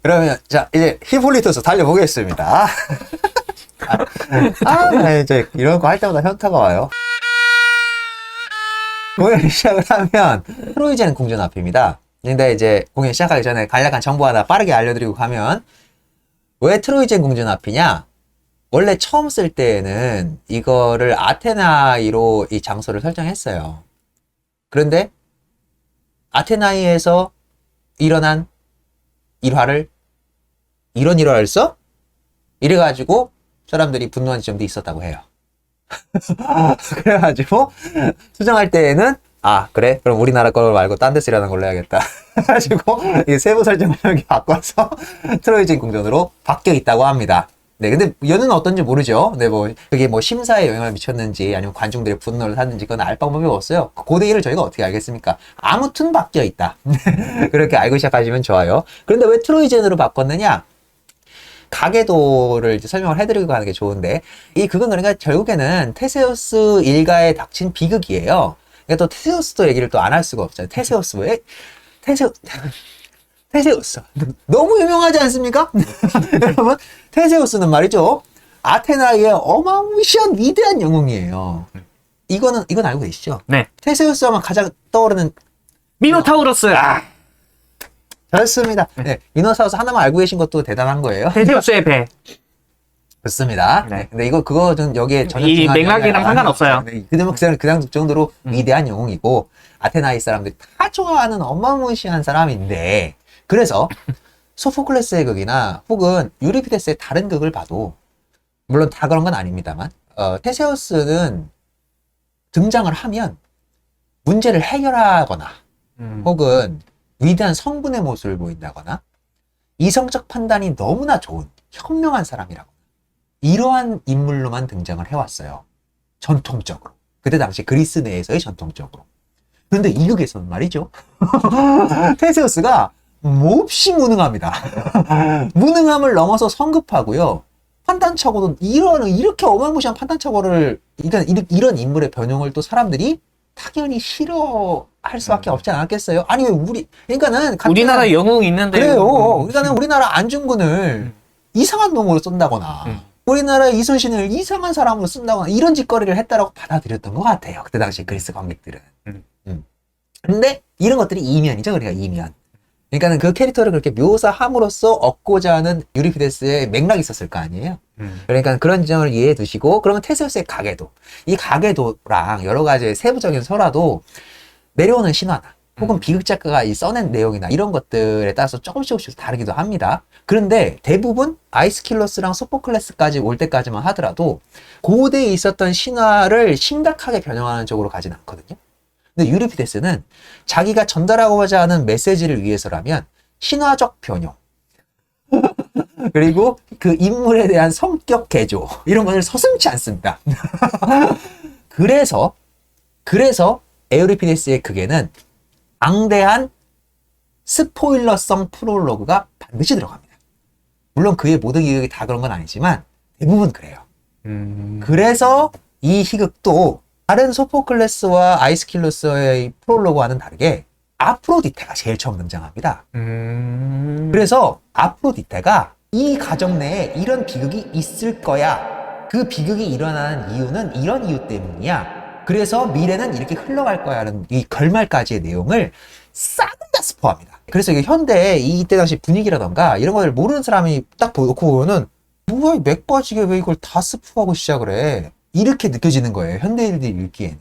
그러면 자 이제 히폴리토스 달려보겠습니다. 이제 이런 거 할 때마다 현타가 와요. 공연 시작을 하면 트로이젠 궁전 앞입니다. 근데 이제 공연 시작하기 전에 간략한 정보 하나 빠르게 알려드리고 가면, 왜 트로이젠 궁전 앞이냐? 원래 처음 쓸 때에는 이거를 아테나이로 이 장소를 설정했어요. 그런데 아테나이에서 일어난 일화를 이런 일화를 써? 이래가지고 사람들이 분노한 지점도 있었다고 해요. 그래가지고 수정할 때에는 그래? 그럼 우리나라 걸 말고 딴 데 쓰려는 걸로 해야겠다. 그래가지고 이 세부 설정을 여기 바꿔서 트로이젠 궁전으로 바뀌어 있다고 합니다. 네, 근데 연은 어떤지 모르죠. 네, 그게 심사에 영향을 미쳤는지 아니면 관중들의 분노를 샀는지 그건 알 방법이 없어요. 고대1을 저희가 어떻게 알겠습니까? 아무튼 바뀌어 있다. 그렇게 알고 시작하시면 좋아요. 그런데 왜 트로이젠으로 바꿨느냐? 가계도를 이제 설명을 해드리고 가는 게 좋은데, 그건 그러니까 결국에는 테세우스 일가에 닥친 비극이에요. 그러니까 또 테세우스도 얘기를 또 안 할 수가 없잖아요. 테세우스 왜? 테세우스 너무 유명하지 않습니까? 여러분, 테세우스는 말이죠, 아테나의 어마무시한 위대한 영웅이에요. 이건 알고 계시죠? 네. 테세우스 하면 가장 떠오르는 미노타우로스. 좋습니다. 네, 미노사우스 하나만 알고 계신 것도 대단한 거예요. 테세우스의 배. 좋습니다. 네. 근데 그거 좀 여기에 전혀 이 중요한 맥락이랑 상관없어요. 네, 그 정도로 위대한 영웅이고 아테나이 사람들이 다 좋아하는 어마무시한 사람인데, 그래서 소포클레스의 극이나 혹은 유리피데스의 다른 극을 봐도, 물론 다 그런 건 아닙니다만, 테세우스는 등장을 하면 문제를 해결하거나 혹은 위대한 성분의 모습을 보인다거나 이성적 판단이 너무나 좋은 현명한 사람이라고, 이러한 인물로만 등장을 해왔어요. 전통적으로. 그때 당시 그리스 내에서의 전통적으로. 그런데 이 극에서는 말이죠, 테세우스가 몹시 무능합니다. 무능함을 넘어서 성급하고요, 판단착오도 이렇게 어마무시한 판단착오를, 그러니까 이런 인물의 변형을 또 사람들이 당연히 싫어할 수밖에 없지 않았겠어요? 아니, 왜 그러니까는 우리나라 영웅 있는데. 그래요. 그러니까는 우리나라 안중근을 이상한 놈으로 쓴다거나 우리나라 이순신을 이상한 사람으로 쓴다거나 이런 짓거리를 했다라고 받아들였던 것 같아요. 그때 당시 그리스 관객들은. 근데 이런 것들이 이면이죠. 그러니까 이면. 그러니까는 그 캐릭터를 그렇게 묘사함으로써 얻고자 하는 유리피데스의 맥락이 있었을 거 아니에요. 그러니까 그런 지점을 이해해 두시고, 그러면 테세우스의 가계도, 이 가계도랑 여러 가지 세부적인 설화도 내려오는 신화나 혹은 비극 작가가 써낸 내용이나 이런 것들에 따라서 조금씩 다르기도 합니다. 그런데 대부분 아이스킬러스랑 소포클레스까지 올 때까지만 하더라도 고대에 있었던 신화를 심각하게 변형하는 쪽으로 가진 않거든요. 근데 유리피데스는 자기가 전달하고자 하는 메시지를 위해서라면 신화적 변형 그리고 그 인물에 대한 성격 개조, 이런 것을 서슴지 않습니다. 그래서 에우리피데스의 극에는 방대한 스포일러성 프롤로그가 반드시 들어갑니다. 물론 그의 모든 기극이 다 그런 건 아니지만 대부분 그래요. 그래서 이 희극도 다른 소포클레스와 아이스킬로스의 프롤로그와는 다르게 아프로디테가 제일 처음 등장합니다. 그래서 아프로디테가 이 가정 내에 이런 비극이 있을 거야, 그 비극이 일어나는 이유는 이런 이유 때문이야, 그래서 미래는 이렇게 흘러갈 거야 라는 이 결말까지의 내용을 싹 다 스포합니다. 그래서 이게 현대의 이때 당시 분위기라던가 이런 걸 모르는 사람이 딱 놓고 보면은, 뭐야, 맥 빠지게 왜 이걸 다 스포하고 시작을 해, 이렇게 느껴지는 거예요, 현대인들이 읽기에는.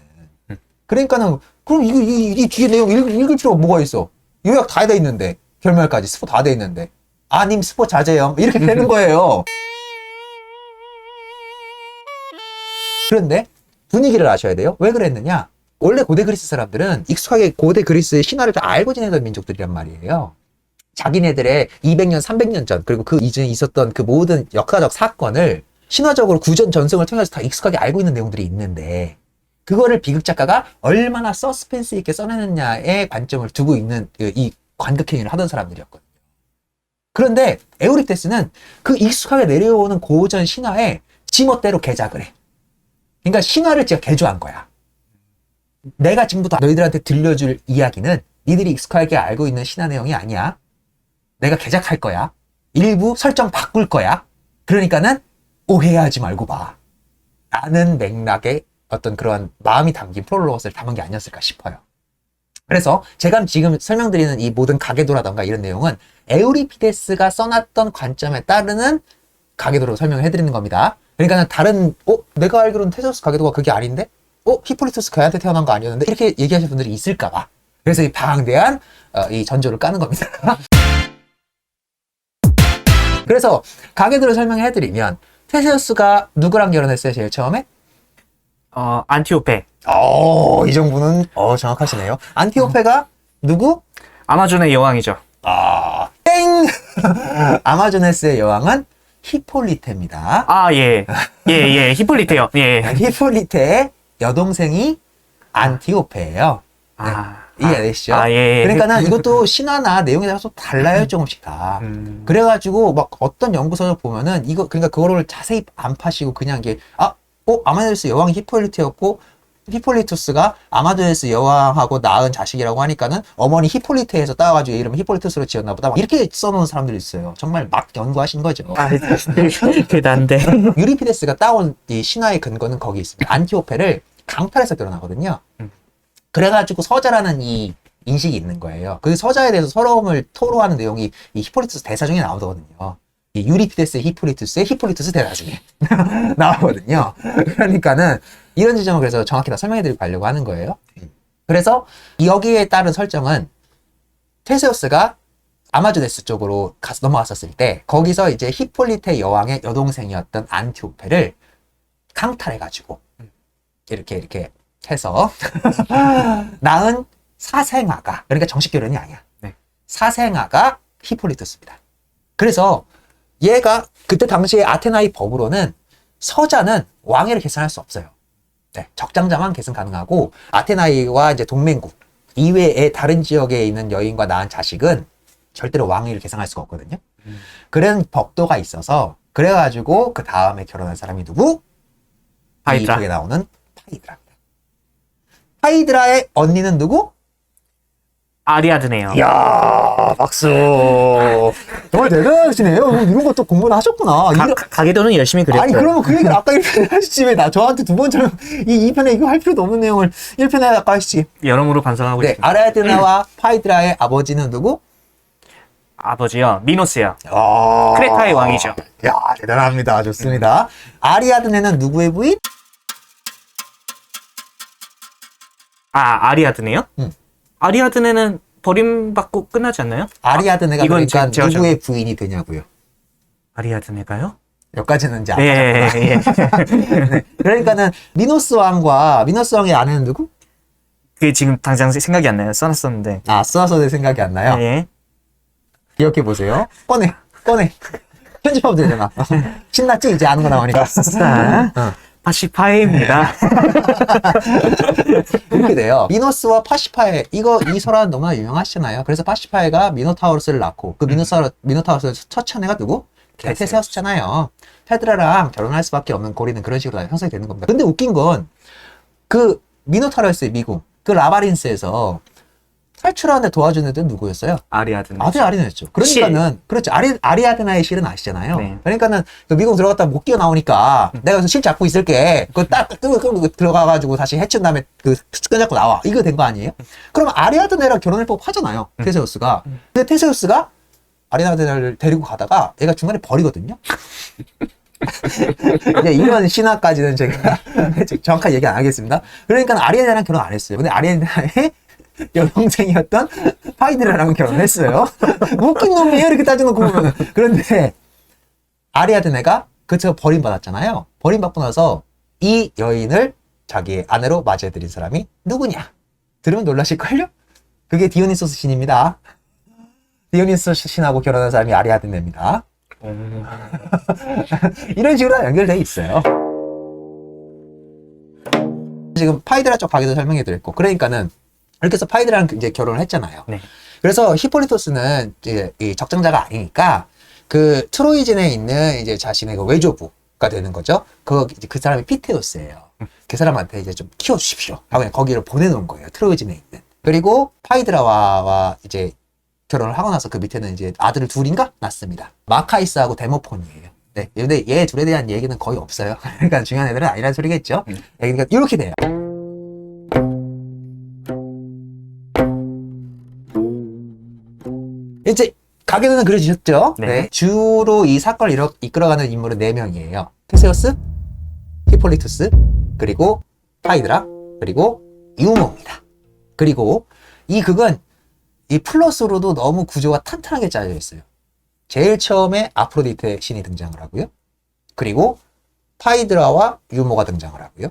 그러니까는 그럼 이 뒤에 내용 읽을 필요가 뭐가 있어? 요약 다 돼 있는데, 결말까지 스포 다 돼 있는데, 님 스포 자제요, 이렇게 되는 거예요. 그런데 분위기를 아셔야 돼요. 왜 그랬느냐? 원래 고대 그리스 사람들은 익숙하게 고대 그리스의 신화를 다 알고 지내던 민족들이란 말이에요. 자기네들의 200년, 300년 전, 그리고 그 이전에 있었던 그 모든 역사적 사건을 신화적으로 구전 전승을 통해서 다 익숙하게 알고 있는 내용들이 있는데, 그거를 비극 작가가 얼마나 서스펜스 있게 써내느냐에 관점을 두고 있는 이 관극행위를 하던 사람들이었거든요. 그런데 에우리피데스는 그 익숙하게 내려오는 고전 신화에 지멋대로 개작을 해. 그러니까 신화를 제가 개조한 거야. 내가 지금부터 너희들한테 들려줄 이야기는 니들이 익숙하게 알고 있는 신화 내용이 아니야. 내가 개작할 거야. 일부 설정 바꿀 거야. 그러니까는 오해하지 말고 봐. 라는 맥락의 어떤 그런 마음이 담긴 프롤로그를 담은 게 아니었을까 싶어요. 그래서 제가 지금 설명드리는 이 모든 가계도라던가 이런 내용은 에우리피데스가 써놨던 관점에 따르는 가계도로 설명을 해드리는 겁니다. 그러니까 다른 내가 알기로는 테세우스 가계도가 그게 아닌데 히폴리토스 걔한테 태어난 거 아니었는데 이렇게 얘기하시는 분들이 있을까봐. 그래서 이 방대한 이 전조를 까는 겁니다. 그래서 가계도를 설명해드리면 테세우스가 누구랑 결혼했어요? 제일 처음에? 안티오페. 이 정도는 정확하시네요. 안티오페가 누구? 아마존의 여왕이죠. 땡! 아마조네스의 여왕은 히폴리테입니다. 예. 히폴리테요. 예. 히폴리테의 여동생이 안티오페예요. 네. 이해되시죠? 예. 그러니까는 이것도 신화나 내용에 따라서 달라요, 조금씩 다. 그래가지고 막 어떤 연구서를 보면은 그러니까 그거를 자세히 안 파시고 그냥 이게 아마조네스 여왕이 히폴리테였고 히폴리투스가 아마조네스 여왕하고 낳은 자식이라고 하니까는 어머니 히폴리테에서 따와가지고 이름을 히폴리투스로 지었나 보다. 막 이렇게 써놓은 사람들이 있어요. 정말 막 연구하신 거죠. 대단한데. 유리피데스가 따온 이 신화의 근거는 거기 있습니다. 안티오페를 강탈해서 결혼하거든요. 그래가지고 서자라는 이 인식이 있는 거예요. 그 서자에 대해서 서러움을 토로하는 내용이 이 히폴리투스 대사 중에 나오거든요. 이 유리피데스의 히폴리투스의 히폴리투스 대사 중에 나오거든요. 그러니까는 이런 지점을 그래서 정확히 다 설명해드리고 가려고 하는 거예요. 그래서 여기에 따른 설정은 테세우스가 아마조네스 쪽으로 넘어갔었을 때 거기서 이제 히폴리테 여왕의 여동생이었던 안티오페를 강탈해가지고 이렇게 해서 낳은 사생아가, 그러니까 정식 결혼이 아니야. 네. 사생아가 히폴리투스입니다. 그래서 얘가 그때 당시에 아테나의 법으로는 서자는 왕위를 계승할 수 없어요. 네, 적장자만 계승 가능하고 아테나이와 이제 동맹국 이외에 다른 지역에 있는 여인과 낳은 자식은 절대로 왕위를 계승할 수가 없거든요. 그런 법도가 있어서 그래가지고 그 다음에 결혼한 사람이 누구? 파이드라. 이쪽에 나오는 파이드라입니다. 파이드라의 언니는 누구? 아리아드네요. 이야, 박수. 정말 대단하시네요. 이런 것도 공부를 하셨구나. 가계도는 열심히 그렸죠. 아니, 그러면 그 얘기를 아까 1편에 하시지. 왜 저한테 두 번째는 이 2편에 이거 할 필요도 없는 내용을 1편에 아까 하시지. 여러모로 반성하고 네, 있습니다. 아리아드나와 파이드라의 아버지는 누구? 아버지요. 미노스요. 야, 크레타의 왕이죠. 야, 대단합니다. 좋습니다. 아리아드네는 누구의 부인? 아리아드네요? 아리아드네는 버림받고 끝나지 않나요? 아리아드네가 이건 그러니까 제가 누구의 부인이 되냐고요. 아리아드네가요? 여기까지는 이제 예. 네. 그러니까는 미노스 왕의 아내는 누구? 그게 지금 당장 생각이 안 나요. 써놨었는데. 써서 내 생각이 안 나요. 예. 기억해 보세요. 꺼내. 편집하면 되잖아. 신났지? 이제 아는 거 나오니까. 파시파이입니다. 이렇게 돼요. 미노스와 파시파에 이 설화는 너무나 유명하시잖아요. 그래서 파시파에가 미노타우루스를 낳고 그 미노타우루스의 첫 차내가 누구? 테세우스잖아요. 테드라랑 결혼할 수밖에 없는 고리는 그런 식으로 형성이 되는 겁니다. 근데 웃긴 건 그 미노타우루스의 미국 그 라바린스에서 탈출하는데 도와준 애들은 누구였어요? 아리아드네. 아리아드네였죠. 그러니까는 그렇죠. 아리아드나의 실은 아시잖아요. 네. 그러니까는 그 미국 들어갔다 못 끼어 나오니까 내가 여기서 실 잡고 있을게. 그거 딱 끌고 들어가가지고 다시 해친 다음에 그 끈 잡고 나와. 이거 된 거 아니에요? 그러면 아리아드네랑 결혼할 법 하잖아요. 테세우스가. 근데 테세우스가 아리아드네를 데리고 가다가 얘가 중간에 버리거든요. 이제 이런 신화까지는 제가 정확하게 얘기 안 하겠습니다. 그러니까 아리아드네랑 결혼 안 했어요. 근데 아리아드네의 여동생이었던 파이드라랑 결혼했어요. 웃긴 놈이에요, 이렇게 따져놓고 보면. 그런데 아리아드네가 그쵸 버림받았잖아요. 버림받고 나서 이 여인을 자기의 아내로 맞이해드린 사람이 누구냐? 들으면 놀라실걸요? 그게 디오니소스 신입니다. 디오니소스 신하고 결혼한 사람이 아리아드네입니다. 이런 식으로 연결되어 있어요. 지금 파이드라 쪽 가게도 설명해드렸고, 그러니까는 이렇게 해서 파이드라랑 이제 결혼을 했잖아요. 네. 그래서 히폴리토스는 이제 이 적장자가 아니니까 그 트로이진에 있는 이제 자신의 그 외조부가 되는 거죠. 그 사람이 피테우스예요. 그 사람한테 이제 좀 키워주십시오 하고 그냥 거기를 보내놓은 거예요. 트로이진에 있는. 그리고 파이드라와 이제 결혼을 하고 나서 그 밑에는 이제 아들을 둘인가 낳습니다. 마카이스하고 데모폰이에요. 네. 근데 얘 둘에 대한 얘기는 거의 없어요. 그러니까 중요한 애들은 아니라는 소리겠죠. 그러니까 이렇게 돼요. 이제 가계도는 그려주셨죠? 네. 네. 주로 이 사건을 이끌어가는 인물은 4명이에요. 테세우스, 히폴리투스, 그리고 하이드라, 그리고 유모입니다. 그리고 이 극은 이 플롯으로도 너무 구조가 탄탄하게 짜여져 있어요. 제일 처음에 아프로디테 신이 등장을 하고요. 그리고 파이드라와 유모가 등장을 하고요.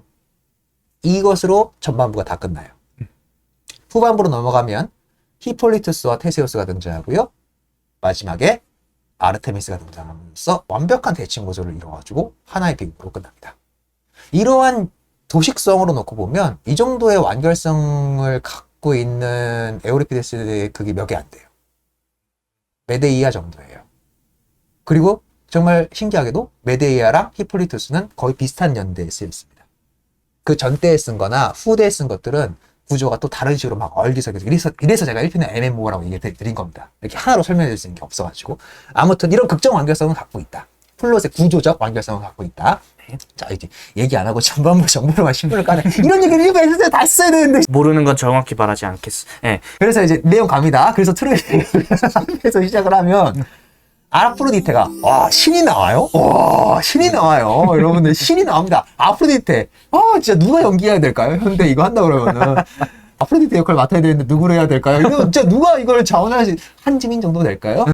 이것으로 전반부가 다 끝나요. 후반부로 넘어가면 히폴리투스와 테세우스가 등장하고요. 마지막에 아르테미스가 등장하면서 완벽한 대칭 구조를 이루어가지고 하나의 비극으로 끝납니다. 이러한 도식성으로 놓고 보면 이 정도의 완결성을 갖고 있는 에우리피데스의 극이 몇 개 안 돼요. 메데이아 정도예요. 그리고 정말 신기하게도 메데이아랑 히폴리투스는 거의 비슷한 연대에 쓰였습니다. 그 전때에 쓴 거나 후대에 쓴 것들은 구조가 또 다른 식으로 막 얼기설기. 이래서 제가 1편에 MMO라고 얘기 드린 겁니다. 이렇게 하나로 설명해 줄 수 있는 게 없어가지고. 아무튼 이런 극적 완결성은 갖고 있다. 플롯의 구조적 완결성을 갖고 있다. 자, 이제 얘기 안 하고 전반부 정보로만 신문을 까네. 이런 얘기를 일부러 했을 때 다 써야 되는데. 모르는 건 정확히 말하지 않겠어. 예. 그래서 이제 내용 갑니다. 그래서 트로이에서 시작을 하면 아프로디테가 신이 나와요? 와, 신이 나와요. 여러분들 신이 나옵니다. 아프로디테. 진짜 누가 연기해야 될까요? 현대 이거 한다 그러면은 아프로디테 역할 맡아야 되는데 누구를 해야 될까요? 이거 진짜 누가 이걸 자원할지 한지민 정도 될까요?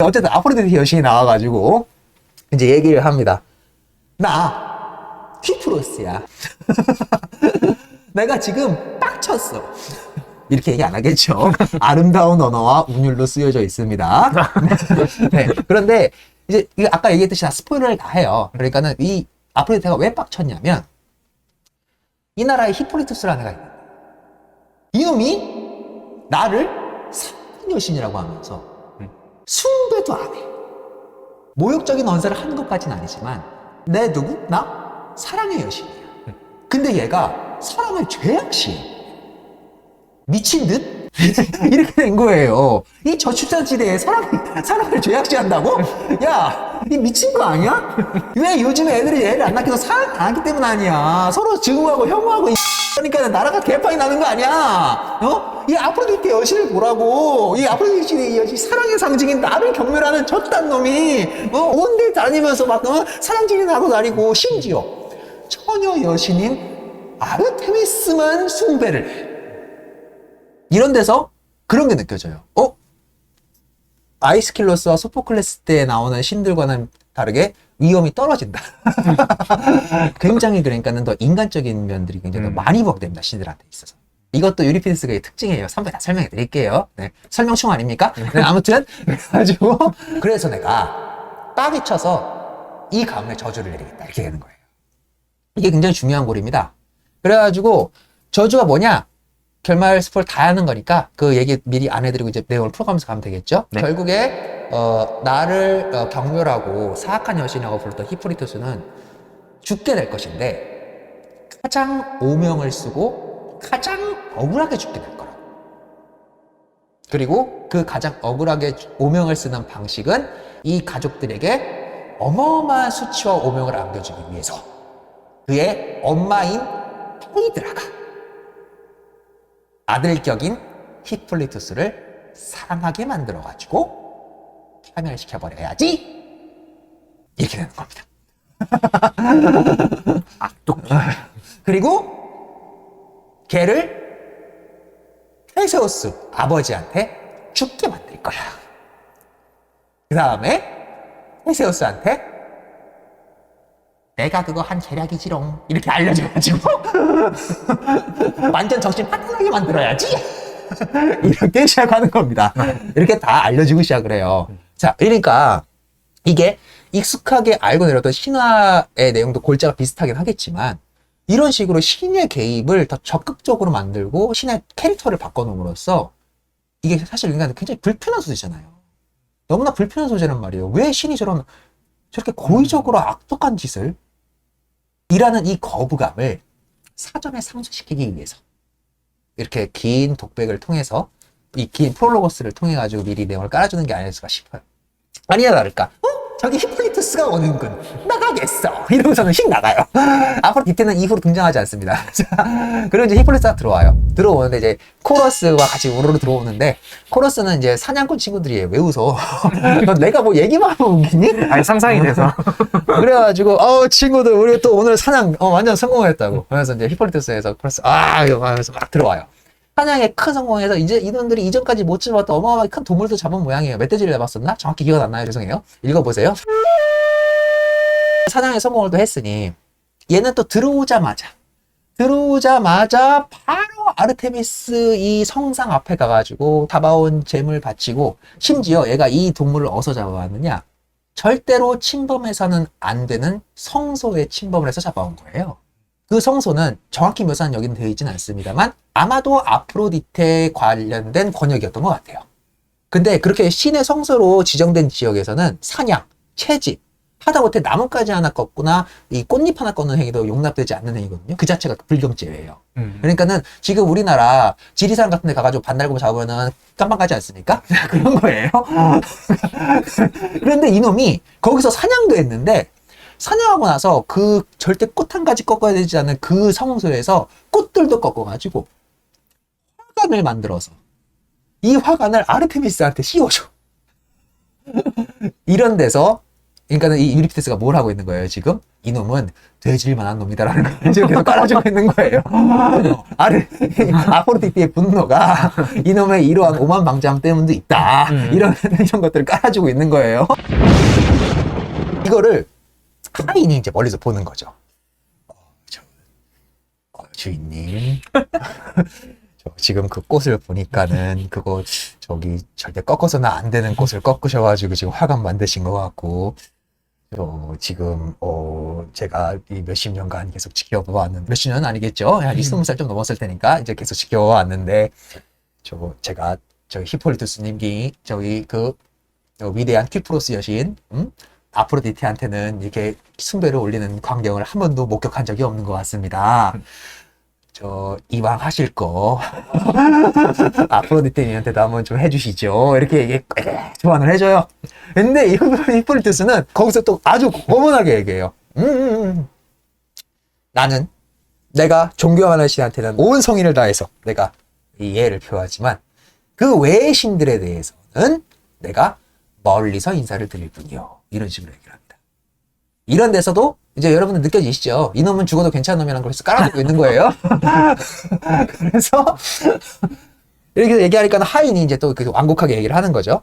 어쨌든 아프로디테 여신이 나와가지고 이제 얘기를 합니다. 나 퀴프로스야. 내가 지금 빡쳤어. 이렇게 얘기 안 하겠죠. 아름다운 언어와 운율로 쓰여져 있습니다. 네. 그런데 이제 이거 아까 얘기했듯이 다 스포일러를 다 해요. 그러니까는 이 아프로디테가 왜 빡쳤냐면 이 나라에 히폴리투스라는 애가 있는 거예요. 이놈이 나를 상분 여신이라고 하면서 숭배도 안 해. 모욕적인 언사를 하는 것까지는 아니지만 내 누구? 나? 사랑의 여신이야. 근데 얘가 사랑을 죄악시해. 미친 듯? 이렇게 된 거예요. 이 저출산지대에 사랑을 죄악시한다고? 야, 이 미친 거 아니야? 왜 요즘에 애들이 애를 안 낳기도 사랑 안 하기 때문 아니야. 서로 증오하고 혐오하고 그러니까 나라가 개판이 나는 거 아니야? 이 아프로디테 여신을 보라고. 이 아프로디테 여신 사랑의 상징인 나를 경멸하는 저딴 놈이 온데 다니면서 막 사랑질이 나고 다니고 심지어 처녀 여신인 아르테미스만 숭배를 해. 이런 데서 그런 게 느껴져요. 아이스킬러스와 소포클레스 때 나오는 신들과는 다르게 위험이 떨어진다. 굉장히 그러니까는 더 인간적인 면들이 굉장히 더 많이 부각됩니다. 신들한테 있어서. 이것도 유리피데스의 특징이에요. 3배 다 설명해 드릴게요. 네. 설명충 아닙니까? 네, 아무튼 그래가지고 그래서 내가 빡이 쳐서 이 가문에 저주를 내리겠다. 이렇게 되는 거예요. 이게 굉장히 중요한 고리입니다. 그래가지고 저주가 뭐냐? 결말 스포를 다 하는 거니까 그 얘기 미리 안 해드리고 이제 내용을 풀어가면서 가면 되겠죠? 네. 결국에 나를 경멸하고 사악한 여신이라고 불렀던 히폴리투스는 죽게 될 것인데 가장 오명을 쓰고 가장 억울하게 죽게 될 거라. 그리고 그 가장 억울하게 오명을 쓰는 방식은 이 가족들에게 어마어마한 수치와 오명을 안겨주기 위해서 그의 엄마인 헤이드라가 아들격인 히폴리투스를 사랑하게 만들어가지고 파멸시켜버려야지 이렇게 되는 겁니다. 악독. 그리고 걔를 테세우스 아버지한테 죽게 만들 거야. 그 다음에 테세우스한테 내가 그거 한 계략이지롱 이렇게 알려줘가지고 완전 정신 파탄하게 만들어야지 이렇게 시작하는 겁니다. 이렇게 다 알려주고 시작을 해요. 자, 그러니까 이게 익숙하게 알고 내려던 신화의 내용도 골자가 비슷하긴 하겠지만 이런 식으로 신의 개입을 더 적극적으로 만들고 신의 캐릭터를 바꿔놓음으로써 이게 사실 인간한테 굉장히 불편한 소재잖아요. 너무나 불편한 소재란 말이에요. 왜 신이 저렇게 고의적으로 악독한 짓을 이라는 이 거부감을 사전에 상쇄시키기 위해서 이렇게 긴 독백을 통해서 이 긴 프롤로거스를 통해 가지고 미리 내용을 깔아주는 게 아닐까 싶어요. 아니나 다를까? 저기 히폴리투스가 오는군. 나가겠어. 이러고서는 휙 나가요. 아프로디테는 이후로 등장하지 않습니다. 자, 그리고 이제 히폴리투스가 들어와요. 들어오는데 이제 코러스와 같이 우르르 들어오는데 코러스는 이제 사냥꾼 친구들이에요. 왜 웃어? 내가 뭐 얘기만 하면 웃기니? 아니, 상상이 돼서. 그래가지고 친구들 우리 또 오늘 사냥 완전 성공했다고. 그래서 이제 히폴리투스에서 코러스 이거 하면서 막 들어와요. 사냥에 큰 성공해서 이제 이놈들이 이전까지 못 잡았던 어마어마하게 큰 동물도 잡은 모양이에요. 멧돼지를 잡았었나? 정확히 기억 안 나요. 죄송해요. 읽어보세요. 사냥에 성공을 또 했으니 얘는 또 들어오자마자 바로 아르테미스 이 성상 앞에 가가지고 잡아온 잼을 바치고 심지어 얘가 이 동물을 어디서 잡아왔느냐? 절대로 침범해서는 안 되는 성소에 침범을 해서 잡아온 거예요. 그 성소는 정확히 묘사는 여기는 되어 있지는 않습니다만 아마도 아프로디테 관련된 권역이었던 것 같아요. 근데 그렇게 신의 성소로 지정된 지역에서는 사냥, 채집, 하다못해 나뭇가지 하나 꺾거나 이 꽃잎 하나 꺾는 행위도 용납되지 않는 행위거든요. 그 자체가 불경죄예요. 그러니까는 지금 우리나라 지리산 같은 데 가가지고 반달곰 잡으면은 깜빵 가지 않습니까? 그런 거예요. 그런데 이놈이 거기서 사냥도 했는데 사냥하고 나서 그 절대 꽃 한 가지 꺾어야 되지 않는 그 성소에서 꽃들도 꺾어가지고 화관을 만들어서 이 화관을 아르테미스한테 씌워줘. 이런 데서 그러니까는 이 유리피테스가 뭘 하고 있는 거예요, 지금? 이놈은 돼질만한 놈이다라는 걸 지금 계속 깔아주고 있는 거예요. 아포로디테의 분노가 이놈의 이러한 오만방자함 때문도 있다. 이런 것들을 깔아주고 있는 거예요. 이거를 하인이 이제 멀리서 보는 거죠. 주인님. 지금 그 꽃을 보니까는 그거 저기 절대 꺾어서는 안 되는 꽃을 꺾으셔가지고 지금 화관 만드신 것 같고 지금 제가 이 몇십 년간 계속 지켜보았는데 몇십 년은 아니겠죠? 한 20살 좀 넘었을 테니까 이제 계속 지켜왔는데 제가 히폴리투스님이 저기 그 위대한 퀴프로스 여신 아프로디테한테는 이렇게 숭배를 올리는 광경을 한 번도 목격한 적이 없는 것 같습니다. 이왕 하실 거 아프로디테님한테도 한번 좀 해주시죠. 이렇게 조언을 해줘요. 근데 이 히폴리투스는 거기서 또 아주 고문하게 얘기해요. 나는 내가 존경하는 신한테는 온 성의를 다해서 내가 이해를 표하지만 그 외의 신들에 대해서는 내가 멀리서 인사를 드릴 뿐이요. 이런 식으로 얘기를 합니다. 이런 데서도 이제 여러분들 느껴지시죠? 이놈은 죽어도 괜찮은 놈이라는 걸 깔아두고 있는 거예요. 그래서 이렇게 얘기하니까 하인이 이제 또 완곡하게 얘기를 하는 거죠.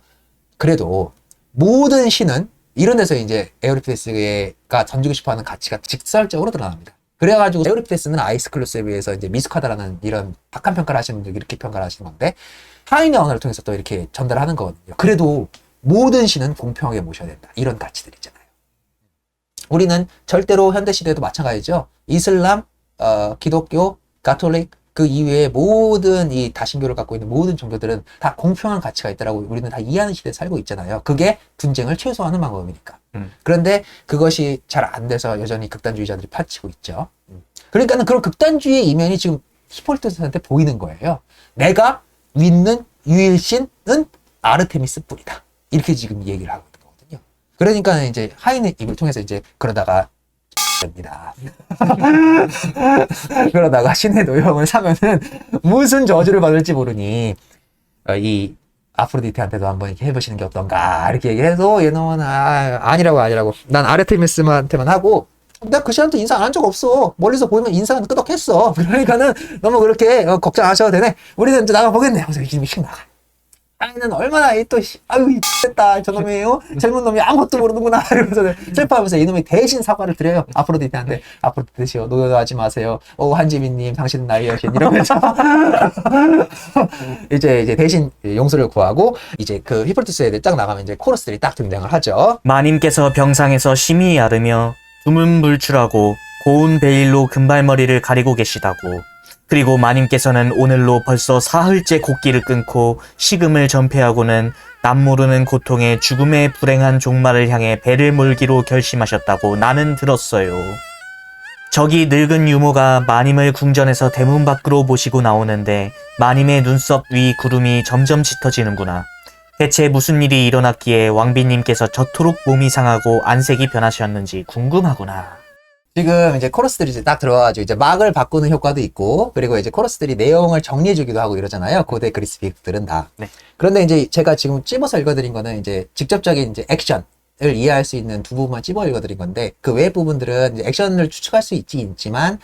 그래도 모든 신은 이런 데서 이제 에우리피데스가 던지고 싶어하는 가치가 직설적으로 드러납니다. 그래가지고 에우리피데스는 아이스클루스에 비해서 이제 미숙하다라는 이런 박한 평가를 하시는 분들 이렇게 평가를 하시는 건데 하인의 언어를 통해서 또 이렇게 전달하는 거거든요. 그래도 모든 신은 공평하게 모셔야 된다. 이런 가치들 있잖아요. 우리는 절대로 현대시대에도 마찬가지죠. 이슬람, 기독교, 가톨릭 그 이외의 모든 이 다신교를 갖고 있는 모든 종교들은 다 공평한 가치가 있다라고 우리는 다 이해하는 시대에 살고 있잖아요. 그게 분쟁을 최소화하는 방법이니까. 그런데 그것이 잘 안 돼서 여전히 극단주의자들이 파치고 있죠. 그러니까는 그런 극단주의의 이면이 지금 히폴리투스한테 보이는 거예요. 내가 믿는 유일신은 아르테미스 뿐이다. 이렇게 지금 얘기를 하고 있는 거거든요. 그러니까 이제 하인의 입을 통해서 이제 그러다가 됩니다. 그러다가 신의 노형을 사면은 무슨 저주를 받을지 모르니 이 아프로디테한테도 한번 이렇게 해보시는 게 어떤가 이렇게 얘기해서 얘는 아니라고 난 아르테미스한테만 하고 나 그 시간도 인사 안 한 적 없어. 멀리서 보이면 인사는 끄덕했어. 그러니까는 너무 그렇게 걱정 안 하셔도 되네. 우리는 이제 나가보겠네. 그래서 지금 휙 나가. 아이는 얼마나 됐다 저놈이에요. 젊은 놈이 아무것도 모르는구나 이러면서 슬퍼하면서 이놈이 대신 사과를 드려요. 아프로디테한테. 아프로디테시오 노여하지 마세요. 한지민님 당신은 나의 여신 이러면서 이제 대신 용서를 구하고 이제 그 히폴리투스에 딱 나가면 이제 코러스들이 딱 등장을 하죠. 마님께서 병상에서 심히 앓으며 두문불출하고 고운 베일로 금발머리를 가리고 계시다고. 그리고 마님께서는 오늘로 벌써 사흘째 곡기를 끊고 식음을 전폐하고는 남모르는 고통에 죽음의 불행한 종말을 향해 배를 몰기로 결심하셨다고 나는 들었어요. 저기 늙은 유모가 마님을 궁전에서 대문 밖으로 모시고 나오는데 마님의 눈썹 위 구름이 점점 짙어지는구나. 대체 무슨 일이 일어났기에 왕비님께서 저토록 몸이 상하고 안색이 변하셨는지 궁금하구나. 지금 이제 코러스들이 이제 딱 들어와가지고 이제 막을 바꾸는 효과도 있고, 그리고 이제 코러스들이 내용을 정리해주기도 하고 이러잖아요. 고대 그리스 비극들은 다. 네. 그런데 이제 제가 지금 찝어서 읽어드린 거는 이제 직접적인 이제 액션을 이해할 수 있는 두 부분만 찝어 읽어드린 건데, 그 외 부분들은 이제 액션을 추측할 수 있지만,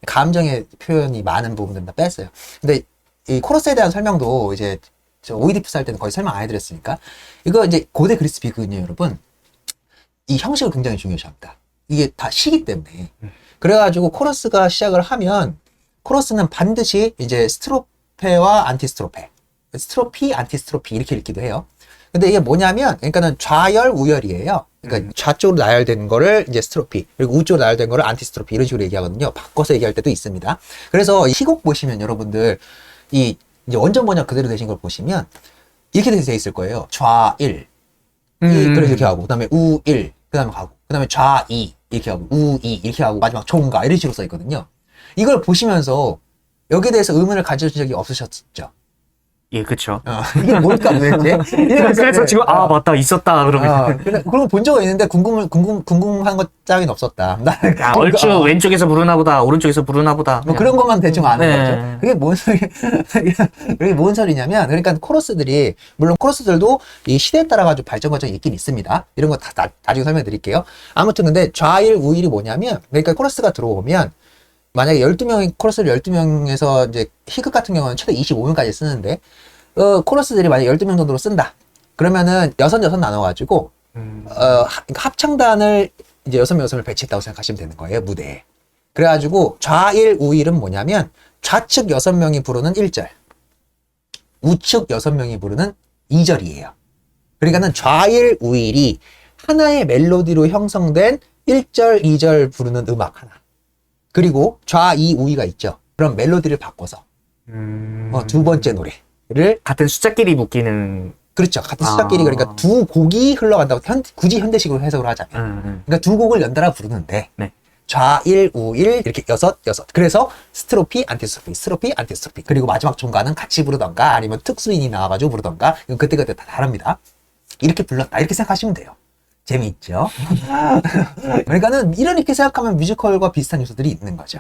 감정의 표현이 많은 부분들은 다 뺐어요. 근데 이 코러스에 대한 설명도 이제 저 오이디푸스 할 때는 거의 설명 안 해드렸으니까, 이거 이제 고대 그리스 비극은요, 여러분, 이 형식을 굉장히 중요시합니다. 이게 다 시기 때문에. 그래가지고 코러스가 시작을 하면, 코러스는 반드시 이제 스트로페와 안티스트로페, 스트로피, 안티스트로피 이렇게 읽기도 해요. 근데 이게 뭐냐면, 그러니까는 좌열, 우열이에요. 그러니까 좌쪽으로 나열된 거를 이제 스트로피, 그리고 우쪽으로 나열된 거를 안티스트로피 이런 식으로 얘기하거든요. 바꿔서 얘기할 때도 있습니다. 그래서 이 희곡 보시면 여러분들 이 이제 원전 번역 그대로 되신 걸 보시면 이렇게 돼 있을 거예요. 좌일, 그래서 이렇게 하고, 그 다음에 우일, 그 다음에 가고, 그 다음에 좌이 이렇게 하고, 우이 이렇게 하고, 마지막 총가 이런 식으로 써 있거든요. 이걸 보시면서 여기에 대해서 의문을 가져준 적이 없으셨죠? 예, 그쵸. 이게 뭘까 도대체? 그래서 지금, 아, 맞다, 있었다, 그러면. 그럼 본 적은 있는데 궁금한 것 짝은 없었다. 아, 얼추 왼쪽에서 부르나 보다, 오른쪽에서 부르나 보다. 뭐 그런 것만 대충 아는 네. 거죠. 그게 뭔 소리, 그게 뭔 소리냐면, 그러니까 코러스들이, 물론 코러스들도 이 시대에 따라 가지고 발전 과정이 있긴 있습니다. 이런 거 다 나중에 설명해 드릴게요. 아무튼 근데 좌일, 우일이 뭐냐면, 그러니까 코러스가 들어오면, 만약에 12명이, 코러스를 12명에서 이제 희극 같은 경우는 최대 25명까지 쓰는데, 코러스들이 만약에 12명 정도로 쓴다. 그러면은 6 나눠가지고, 합창단을 이제 6명 배치했다고 생각하시면 되는 거예요, 무대에. 그래가지고 좌일, 우일은 뭐냐면 좌측 6명이 부르는 1절, 우측 6명이 부르는 2절이에요. 그러니까는 좌일, 우일이 하나의 멜로디로 형성된 1절, 2절 부르는 음악 하나. 그리고 좌이, 우이가 있죠. 그럼 멜로디를 바꿔서 두 번째 노래를 같은 숫자끼리 묶이는. 그렇죠. 같은 숫자끼리 그러니까 두 곡이 흘러간다고 굳이 현대식으로 해석을 하자면 그러니까 두 곡을 연달아 부르는데 네. 좌일, 우일 이렇게 여섯. 그래서 스트로피, 안티스트로피, 스트로피, 안티스트로피. 그리고 마지막 종가는 같이 부르던가 아니면 특수인이 나와가지고 부르던가 이건 그때그때 다 다릅니다. 이렇게 불렀다 이렇게 생각하시면 돼요. 재미있죠? 그러니까는 이렇게 생각하면 뮤지컬과 비슷한 요소들이 있는 거죠.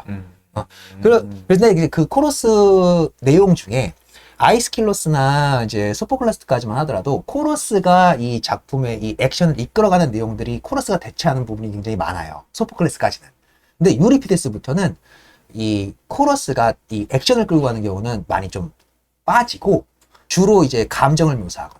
그런데 이제 그 코러스 내용 중에 아이스킬로스나 이제 소포클라스까지만 하더라도 코러스가 이 작품의 이 액션을 이끌어가는 내용들이 코러스가 대체하는 부분이 굉장히 많아요. 소포클라스까지는. 근데 유리피데스부터는 이 코러스가 이 액션을 끌고 가는 경우는 많이 좀 빠지고 주로 이제 감정을 묘사하거나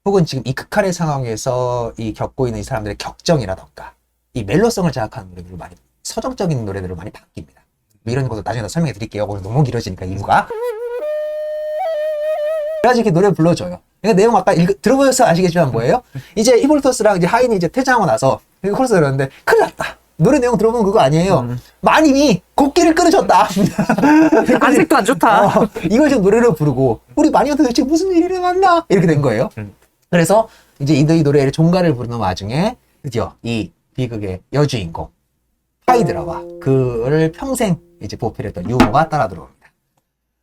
혹은 지금 이 극한의 상황에서 이 겪고 있는 이 사람들의 격정이라던가 이 멜로성을 자극하는 노래들을 많이 서정적인 노래들을 많이 바뀝니다. 뭐 이런 것도 나중에 더 설명해 드릴게요. 오늘 너무 길어지니까 이유가. 그래가지고 이렇게 노래 불러줘요. 그러니까 내용 아까 들어보셔서 아시겠지만 뭐예요? 이제 히볼토스랑 이제 하인이 이제 퇴장하고 나서 코러스 들었는데 큰일 났다. 노래 내용 들어보면 그거 아니에요. 마님이 곡기를 끊으셨다. 안색도 안 좋다. 이걸 지금 노래로 부르고 우리 마님한테 도대체 무슨 일이 일어났나? 이렇게 된 거예요. 그래서 이제 이 노래를 종가를 부르는 와중에 드디어 이 비극의 여주인공 파이드라와 그를 평생 이제 보필했던 유모가 따라 들어옵니다.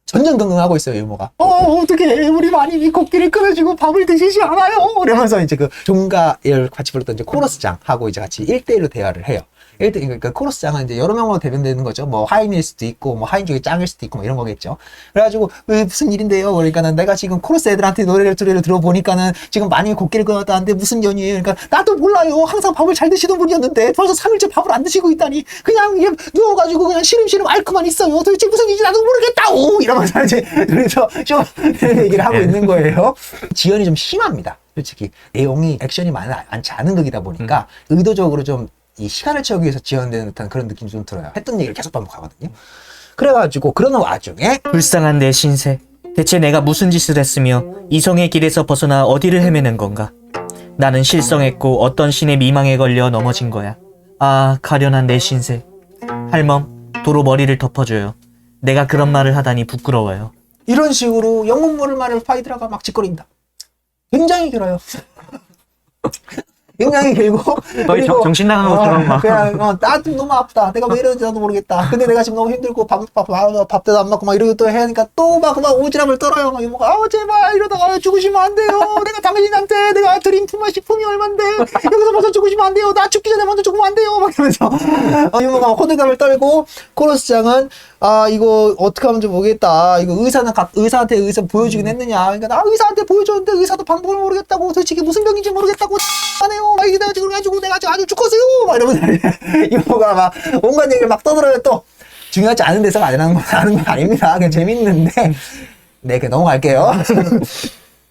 전전긍긍하고 있어요, 유모가. 어떡해. 우리 마님이 곡기를 끊어주고 밥을 드시지 않아요. 이러면서 이제 그 종가를 같이 불렀던 이제 코러스장하고 이제 같이 1대1로 대화를 해요. 그러니까 코러스장은 이제 여러 명으로 대변되는 거죠. 뭐 하인일 수도 있고, 뭐 하인 중에 짱일 수도 있고, 뭐 이런 거겠죠. 그래가지고, 왜 무슨 일인데요? 그러니까는 내가 지금 코러스 애들한테 노래를 들어보니까는 지금 마님이 곡기를 끊었다는데 무슨 연이에요? 그러니까 나도 몰라요. 항상 밥을 잘 드시던 분이었는데 벌써 3일째 밥을 안 드시고 있다니 그냥 누워가지고 그냥 시름시름 앓고만 있어요. 도대체 무슨 일인지 나도 모르겠다오! 이러면서 이제 그래서 좀 얘기를 하고 있는 거예요. 지연이 좀 심합니다. 솔직히 내용이 액션이 많지 않은 극이다 보니까 의도적으로 좀 이 시간을 채우기 위해서 지연되는 듯한 그런 느낌이 좀 들어요. 했던 얘기를 계속 반복하거든요. 그래가지고 그러는 와중에 불쌍한 내 신세. 대체 내가 무슨 짓을 했으며 이성의 길에서 벗어나 어디를 헤매는 건가? 나는 실성했고 어떤 신의 미망에 걸려 넘어진 거야. 아, 가련한 내 신세. 할멈, 도로 머리를 덮어줘요. 내가 그런 말을 하다니 부끄러워요. 이런 식으로 영문 모를 말을 파이드라가 막 짓거린다. 굉장히 길어요. 굉장히 길고 거의 그리고 정신 나간 것처럼 막. 그냥 나도 너무 아프다. 내가 왜 이러는지 나도 모르겠다. 근데 내가 지금 너무 힘들고 밥도 안 먹고 막 이러고 또 해야 하니까 또 막 오지랖을 떨어요. 막 이모가 제발 이러다가 죽으시면 안 돼요. 내가 당신한테 내가 드린 품앗식품이 얼만데 여기서 먼저 죽으시면 안 돼요. 나 죽기 전에 먼저 죽으면 안 돼요. 막 이러면서 이모가 막 호들갑을 떨고 코러스장은 이거 어떻게 하면 좀 모르겠다. 이거 의사한테 의사 보여주긴 했느냐. 그러니까 나 의사한테 보여줬는데 의사도 방법을 모르겠다고 도대체 이게 무슨 병인지 모르겠다고 하네요. 막 이게 내가 지금 그래가지고 내가 아주 죽었어요. 막 이러면서 이모가 막 온갖 얘기를 막 떠들어요. 또 중요하지 않은 데서 하는 건 아닙니다. 그냥 재밌는데 네 그냥 넘어갈게요.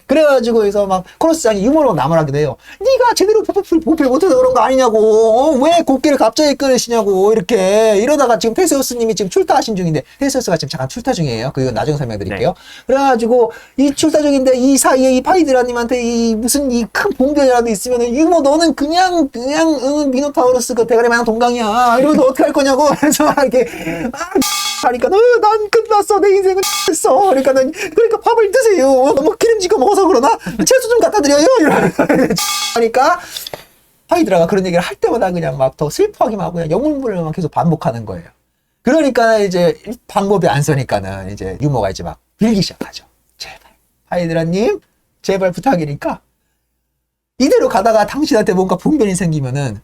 그래가지고 그래서 막 코러스장이 유머로 남으라기도 해요. 네가 제대로 보필 못해서 그런 거 아니냐고. 왜 곡기를 갑자기 끊으시냐고. 이렇게 이러다가 지금 테세우스님이 지금 출타하신 중인데 테세우스가 지금 잠깐 출타 중이에요. 그거 나중에 설명드릴게요. 네. 그래가지고 이 출타 중인데 이 사이에 이 파이드라님한테 이 무슨 이 큰 봉변이라도 있으면은 유머 너는 그냥 미노타우로스 그 대가리 마냥 동강이야. 이러면서 어떻게 할 거냐고. 그래서 막 이렇게 하니까 난 끝났어. 내 인생은 했어. 그러니까 밥을 드세요. 너무 기름지게 먹어서 그러나 채소 좀 갖다 드려요. 하니까 파이드라가 그런 얘기를 할 때마다 그냥 막 더 슬퍼하기만 하고 그냥 영문부를 계속 반복하는 거예요. 그러니까 이제 방법이 안 서니까는 이제 유머가 이제 막 빌기 시작하죠. 제발 파이드라님 제발 부탁이니까 이대로 가다가 당신한테 뭔가 분변이 생기면은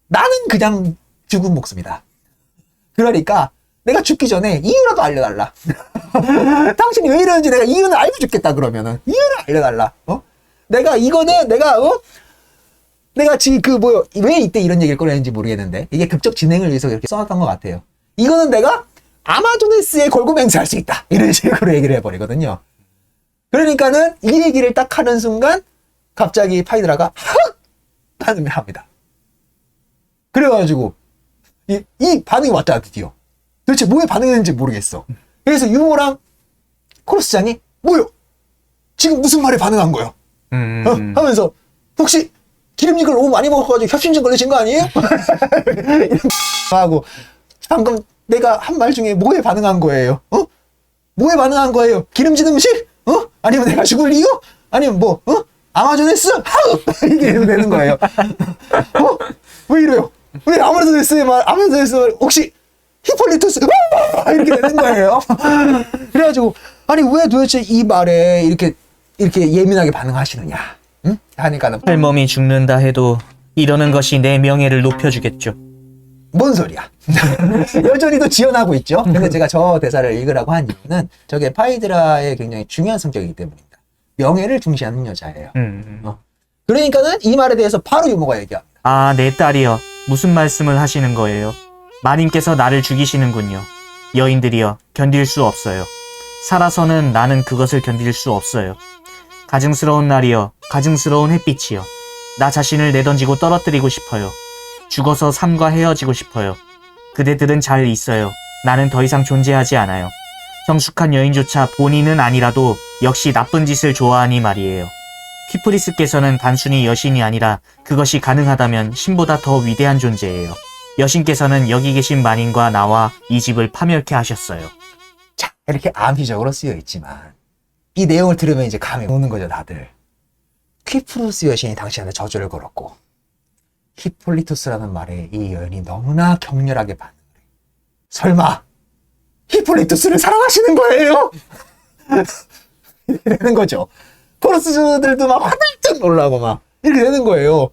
나는 그냥 죽은 목숨이다. 그러니까 내가 죽기 전에 이유라도 알려달라. 당신이 왜 이러는지 내가 이유는 알고 죽겠다 그러면은 이유를 알려달라. 내가 지금 왜 이때 이런 얘기를 꺼내는지 모르겠는데 이게 극적 진행을 위해서 이렇게 써놨던 것 같아요. 이거는 내가 아마존에스에 걸고 맹세할 수 있다. 이런 식으로 얘기를 해버리거든요. 그러니까는 이 얘기를 딱 하는 순간 갑자기 파이드라가 흑! 반응을 합니다. 그래가지고 이 반응이 왔다 드디어. 도대체 뭐에 반응했는지 모르겠어. 그래서 유모랑 코러스장이 뭐요? 지금 무슨 말에 반응한 거요? 하면서 혹시 기름진 걸 너무 많이 먹어가지고 협심증 걸리신 거 아니에요? 하고 방금 내가 한 말 중에 뭐에 반응한 거예요? 뭐에 반응한 거예요? 기름진 음식? 아니면 내가 죽을 이유? 아니면 뭐? 아마존에스? 이게 되는 거예요. 왜 이래요? 왜 아마존에스 혹시 히폴리투스 이렇게 되는 거예요. 그래가지고 아니 왜 도대체 이 말에 이렇게 예민하게 반응하시느냐? 응? 하니까는 할멈이 죽는다 해도 이러는 것이 내 명예를 높여주겠죠. 뭔 소리야? 여전히도 지연하고 있죠. 근데 제가 저 대사를 읽으라고 한 이유는 저게 파이드라의 굉장히 중요한 성격이기 때문입니다. 명예를 중시하는 여자예요. 그러니까는 이 말에 대해서 바로 유모가 얘기합니다. 내 딸이여 무슨 말씀을 하시는 거예요? 마님께서 나를 죽이시는군요. 여인들이여 견딜 수 없어요. 살아서는 나는 그것을 견딜 수 없어요. 가증스러운 날이여 가증스러운 햇빛이여 나 자신을 내던지고 떨어뜨리고 싶어요. 죽어서 삶과 헤어지고 싶어요. 그대들은 잘 있어요. 나는 더 이상 존재하지 않아요. 성숙한 여인조차 본인은 아니라도 역시 나쁜 짓을 좋아하니 말이에요. 퀴프리스께서는 단순히 여신이 아니라 그것이 가능하다면 신보다 더 위대한 존재예요. 여신께서는 여기 계신 만인과 나와 이 집을 파멸케 하셨어요. 자, 이렇게 암시적으로 쓰여 있지만 이 내용을 들으면 이제 감이 오는 거죠, 다들. 퀴프루스 여신이 당신한테 저주를 걸었고 히폴리투스라는 말에 이 여인이 너무나 격렬하게 반응을 해. 설마 히폴리투스를 사랑하시는 거예요? 이렇게 되는 거죠. 포르스들도 막 화들짝 놀라고 막 이렇게 되는 거예요.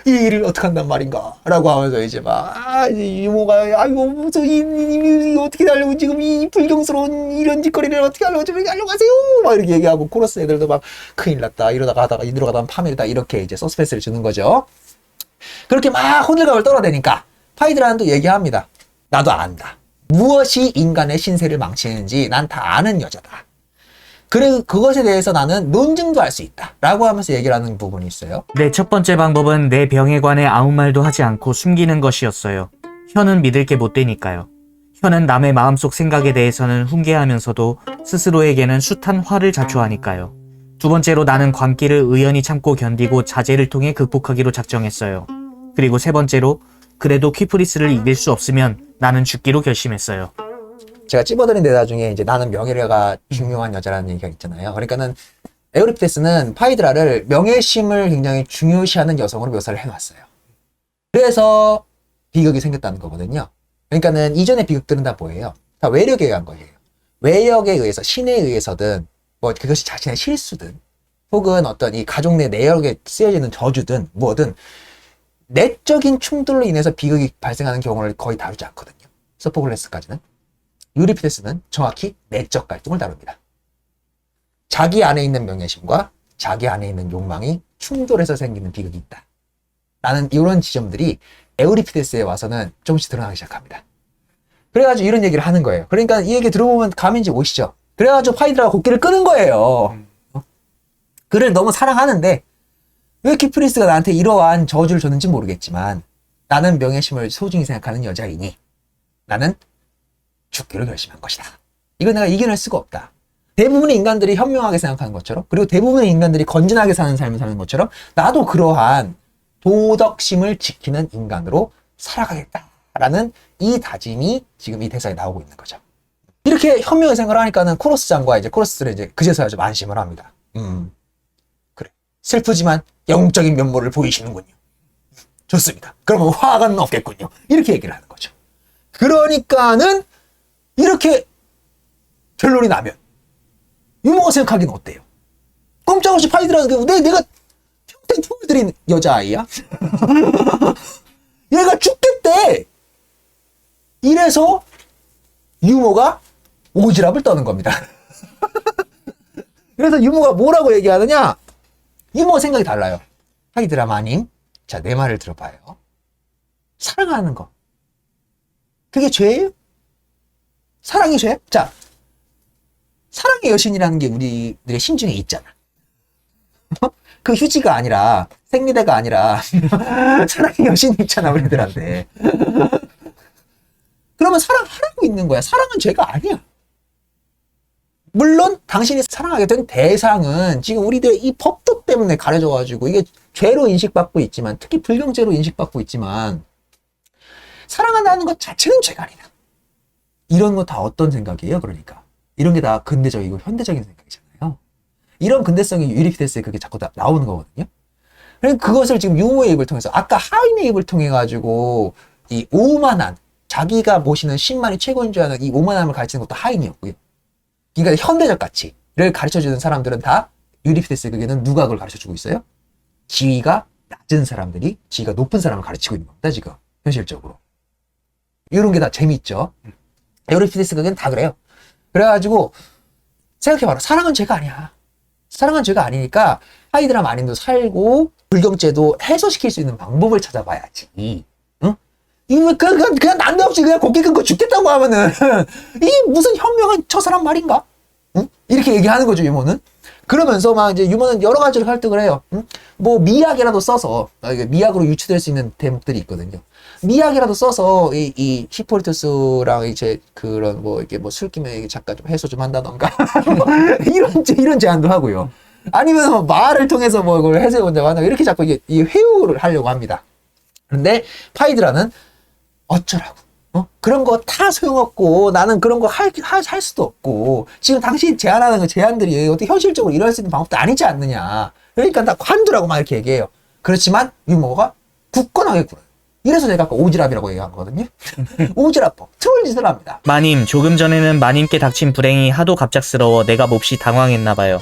이 일을 어떻게 한단 말인가? 라고 하면서 이제 막, 이제 유모가, 아이고, 무슨, 이 어떻게 하려고, 지금 이 불경스러운 이런 짓거리를 어떻게 하려고, 좀 하려고 하세요? 막 이렇게 얘기하고, 코러스 애들도 막, 큰일 났다. 이러다가 파멸이다. 이렇게 이제 서스펜스를 주는 거죠. 그렇게 막 호들갑을 떨어대니까, 파이드라는 또 얘기합니다. 나도 안다. 무엇이 인간의 신세를 망치는지 난 다 아는 여자다. 그래, 그것에 대해서 나는 논증도 할 수 있다. 라고 하면서 얘기를 하는 부분이 있어요. 내 첫 번째 방법은 내 병에 관해 아무 말도 하지 않고 숨기는 것이었어요. 혀는 믿을 게 못 되니까요. 혀는 남의 마음속 생각에 대해서는 훈계하면서도 스스로에게는 숱한 화를 자초하니까요. 두 번째로 나는 광기를 의연히 참고 견디고 자제를 통해 극복하기로 작정했어요. 그리고 세 번째로 그래도 퀴프리스를 이길 수 없으면 나는 죽기로 결심했어요. 제가 찝어드린 대사 중에 이제 나는 명예가 중요한 여자라는 얘기가 있잖아요. 그러니까는 에우리피데스는 파이드라를 명예심을 굉장히 중요시하는 여성으로 묘사를 해놨어요. 그래서 비극이 생겼다는 거거든요. 그러니까는 이전의 비극들은 다 뭐예요? 다 외력에 의한 거예요. 외력에 의해서, 신에 의해서든, 뭐 그것이 자신의 실수든, 혹은 어떤 이 가족 내 내역에 쓰여지는 저주든, 뭐든, 내적인 충돌로 인해서 비극이 발생하는 경우를 거의 다루지 않거든요. 소포클레스까지는. 유리피데스는 정확히 내적 갈등을 다룹니다. 자기 안에 있는 명예심과 자기 안에 있는 욕망이 충돌해서 생기는 비극이 있다. 라는 이런 지점들이 에우리피데스에 와서는 조금씩 드러나기 시작합니다. 그래가지고 이런 얘기를 하는 거예요. 그러니까 이 얘기 들어보면 감인지 오시죠. 그래가지고 파이드라가 곡기를 끄는 거예요. 그를 너무 사랑하는데 왜 키프리스가 나한테 이러한 저주를 줬는지 모르겠지만 나는 명예심을 소중히 생각하는 여자이니 나는 죽기로 결심한 것이다. 이건 내가 이겨낼 수가 없다. 대부분의 인간들이 현명하게 생각하는 것처럼, 그리고 대부분의 인간들이 건진하게 사는 삶을 사는 것처럼 나도 그러한 도덕심을 지키는 인간으로 살아가겠다라는 이 다짐이 지금 이 대사에 나오고 있는 거죠. 이렇게 현명하게 생각을 하니까는 코러스장과 이제 코러스들은 이제 그제서야 좀 안심을 합니다. 그래. 슬프지만 영적인 면모를 보이시는군요. 좋습니다. 그러면 화가 없겠군요. 이렇게 얘기를 하는 거죠. 그러니까는 이렇게 결론이 나면 유머가 생각하기는 어때요? 꼼짝없이 파이드라는 게 내가 평생 품을 들인 여자아이야? 얘가 죽겠대! 이래서 유머가 오지랖을 떠는 겁니다. 그래서 유머가 뭐라고 얘기하느냐? 유머 생각이 달라요. 파이드라 마님, 자, 내 말을 들어봐요. 사랑하는 거. 그게 죄예요? 사랑이 죄야? 자, 사랑의 여신이라는 게 우리들의 심중에 있잖아. 그 휴지가 아니라, 생리대가 아니라, 사랑의 여신이 있잖아, 우리들한테. 그러면 사랑하라고 있는 거야. 사랑은 죄가 아니야. 물론, 당신이 사랑하게 된 대상은 지금 우리들의 이 법도 때문에 가려져가지고, 이게 죄로 인식받고 있지만, 특히 불경죄로 인식받고 있지만, 사랑한다는 것 자체는 죄가 아니다. 이런 거 다 어떤 생각이에요, 그러니까? 이런 게 다 근대적이고 현대적인 생각이잖아요. 이런 근대성이 유리피데스에 그게 자꾸 나오는 거거든요. 그러니까 그것을 지금 유머의 입을 통해서, 아까 하인의 입을 통해가지고, 이 오만한, 자기가 모시는 신만이 최고인 줄 아는 이 오만함을 가르치는 것도 하인이었고요. 그러니까 현대적 가치를 가르쳐주는 사람들은 다 유리피데스의 극에는 누가 그걸 가르쳐주고 있어요? 지위가 낮은 사람들이 지위가 높은 사람을 가르치고 있는 겁니다, 지금. 현실적으로. 이런 게 다 재미있죠. 유리피데스 극에는 다 그래요. 그래가지고 생각해봐라. 사랑은 죄가 아니야. 사랑은 죄가 아니니까 하이드라 마님도 살고 불경죄도 해소시킬 수 있는 방법을 찾아봐야지. 응? 이거 그냥 난데없이 그냥 곡기 끊고 죽겠다고 하면은 이게 무슨 현명한 저 사람 말인가? 응? 이렇게 얘기하는 거죠, 유머는. 그러면서 막 이제 유머는 여러 가지로 설득을 해요. 응? 뭐 미학이라도 써서 미학으로 유추될 수 있는 대목들이 있거든요. 미학이라도 써서 이 히포리투스랑 이제 그런 뭐 이렇게 뭐 술김에 잠깐 좀 해소 좀 한다던가 이런 제안도 하고요. 아니면 뭐 말을 통해서 뭐 이걸 해소해본다고 한다 이렇게 자꾸 이 회유를 하려고 합니다. 그런데 파이드라는 어쩌라고? 그런 거 다 소용없고 나는 그런 거 할 수도 없고 지금 당신 제안하는 그 제안들이 어떻게 현실적으로 일어날 수 있는 방법도 아니지 않느냐. 그러니까 다 관두라고 막 이렇게 얘기해요. 그렇지만 유머가 굳건하게 굴어요. 이래서 제가 아까 오지랖이라고 얘기한 거거든요. 오지랖법, 트롤 짓을 합니다. 마님, 조금 전에는 마님께 닥친 불행이 하도 갑작스러워 내가 몹시 당황했나봐요.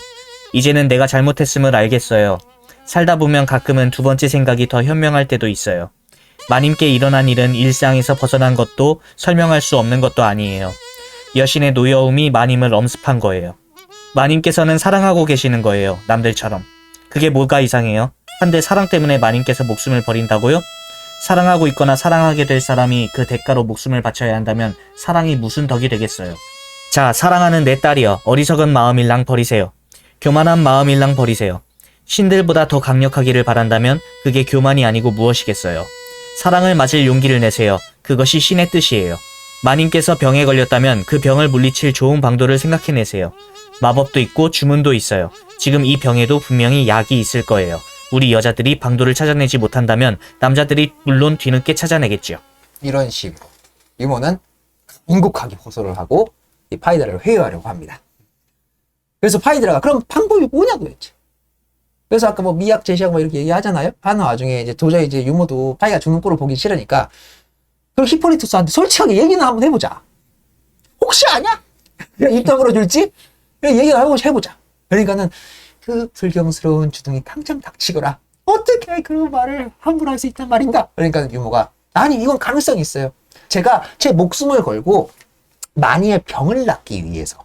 이제는 내가 잘못했음을 알겠어요. 살다 보면 가끔은 두 번째 생각이 더 현명할 때도 있어요. 마님께 일어난 일은 일상에서 벗어난 것도 설명할 수 없는 것도 아니에요. 여신의 노여움이 마님을 엄습한 거예요. 마님께서는 사랑하고 계시는 거예요. 남들처럼. 그게 뭐가 이상해요? 한데 사랑 때문에 마님께서 목숨을 버린다고요? 사랑하고 있거나 사랑하게 될 사람이 그 대가로 목숨을 바쳐야 한다면 사랑이 무슨 덕이 되겠어요. 자, 사랑하는 내 딸이여, 어리석은 마음일랑 버리세요. 교만한 마음일랑 버리세요. 신들보다 더 강력하기를 바란다면 그게 교만이 아니고 무엇이겠어요. 사랑을 맞을 용기를 내세요. 그것이 신의 뜻이에요. 마님께서 병에 걸렸다면 그 병을 물리칠 좋은 방도를 생각해내세요. 마법도 있고 주문도 있어요. 지금 이 병에도 분명히 약이 있을 거예요. 우리 여자들이 방도를 찾아내지 못한다면 남자들이 물론 뒤늦게 찾아내겠죠. 이런 식으로 유머는 궁극하게 호소를 하고 이 파이드라를 회유하려고 합니다. 그래서 파이드라가 그럼 방법이 뭐냐고 했지. 그래서 아까 뭐 미약 제시하고 뭐 이렇게 얘기하잖아요. 하는 와중에 이제 도저히 이제 유모도 파이가 죽는 꼴을 보기 싫으니까 그럼 히폴리투스한테 솔직하게 얘기는 한번 해보자. 혹시 아냐? 그냥 입 다물어 줄지? 그냥 얘기를 해보자. 그러니까는 그 불경스러운 주둥이 당장 닥치거라. 어떻게 그런 말을 함부로 할 수 있단 말인가? 그러니까 유모가 아니 이건 가능성이 있어요. 제가 제 목숨을 걸고 마니의 병을 낫기 위해서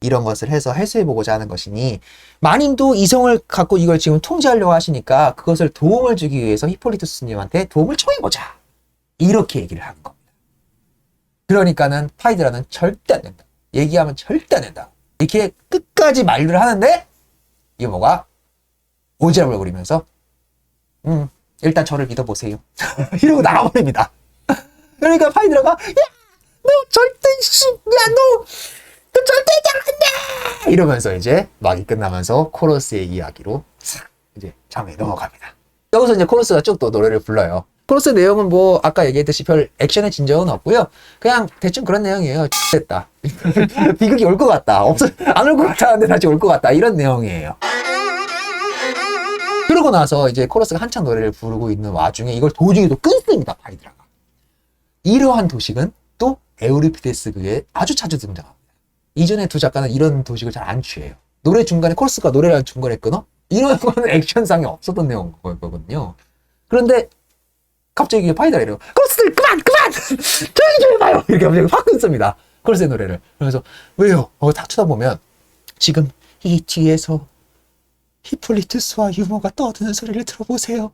이런 것을 해서 해소해보고자 하는 것이니 마님도 이성을 갖고 이걸 지금 통제하려고 하시니까 그것을 도움을 주기 위해서 히폴리투스님한테 도움을 청해보자. 이렇게 얘기를 하는 겁니다. 그러니까는 파이드라는 절대 안 된다. 얘기하면 절대 안 된다. 이렇게 끝까지 만류를 하는데 유모가 오지랖을 부리면서 일단 저를 믿어보세요. 이러고 나가버립니다. 그러니까 파이드라가 야! 너 절대 너 절대 잘한다! 이러면서 이제 막이 끝나면서 코러스의 이야기로 싹 이제 장면이 넘어갑니다. 여기서 이제 코러스가 쭉 또 노래를 불러요. 코러스 내용은 뭐 아까 얘기했듯이 별 액션의 진정은 없고요. 그냥 대충 그런 내용이에요. 됐다. 비극이 올 것 같다. 안 올 것 같았는데 다시 올 것 같다. 이런 내용이에요. 그러고 나서 이제 코러스가 한창 노래를 부르고 있는 와중에 이걸 도중에 또 끊습니다. 파이드라가. 이러한 도식은 또 에우리피데스극에 아주 자주 등장합니다. 이전에 두 작가는 이런 도식을 잘 안 취해요. 노래 중간에 코러스가 노래를 중간에 끊어? 이런 거는 액션상에 없었던 내용이거든요. 그런데 갑자기 파이드가 이래요. 코러스들 그만! 조용히 좀 해봐요! 이렇게 갑자기 확 끊습니다. 코러스의 노래를. 그래서 왜요? 다 쳐다보면 지금 이 뒤에서 히폴리투스와 유모가 떠드는 소리를 들어보세요.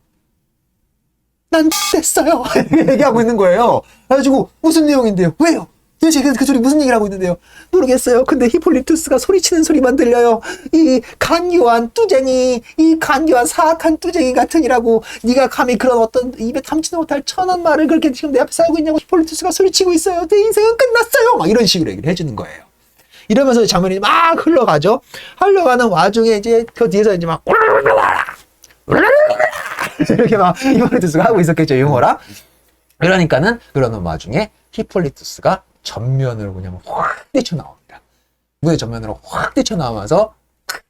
난 됐어요. 얘기하고 있는 거예요. 그래가지고 무슨 내용인데요? 왜요? 도대체 그 소리 무슨 얘기를 하고 있는데요? 모르겠어요. 근데 히폴리투스가 소리치는 소리만 들려요. 이 간교한 뚜쟁이, 이 간교한 사악한 뚜쟁이 같으니라고 네가 감히 그런 어떤 입에 담지도 못할 천한 말을 그렇게 지금 내 앞에서 하고 있냐고. 히폴리투스가 소리치고 있어요. 내 인생은 끝났어요. 막 이런 식으로 얘기를 해주는 거예요. 이러면서 장면이 막 흘러가죠. 흘러가는 와중에 이제 그 뒤에서 이제 막 이렇게 막 히폴리투스가 하고 있었겠죠. 유머라. 그러니까는 그러는 와중에 히폴리투스가 전면으로 그냥 확 뛰쳐나옵니다. 무대 전면으로 확 뛰쳐나오면서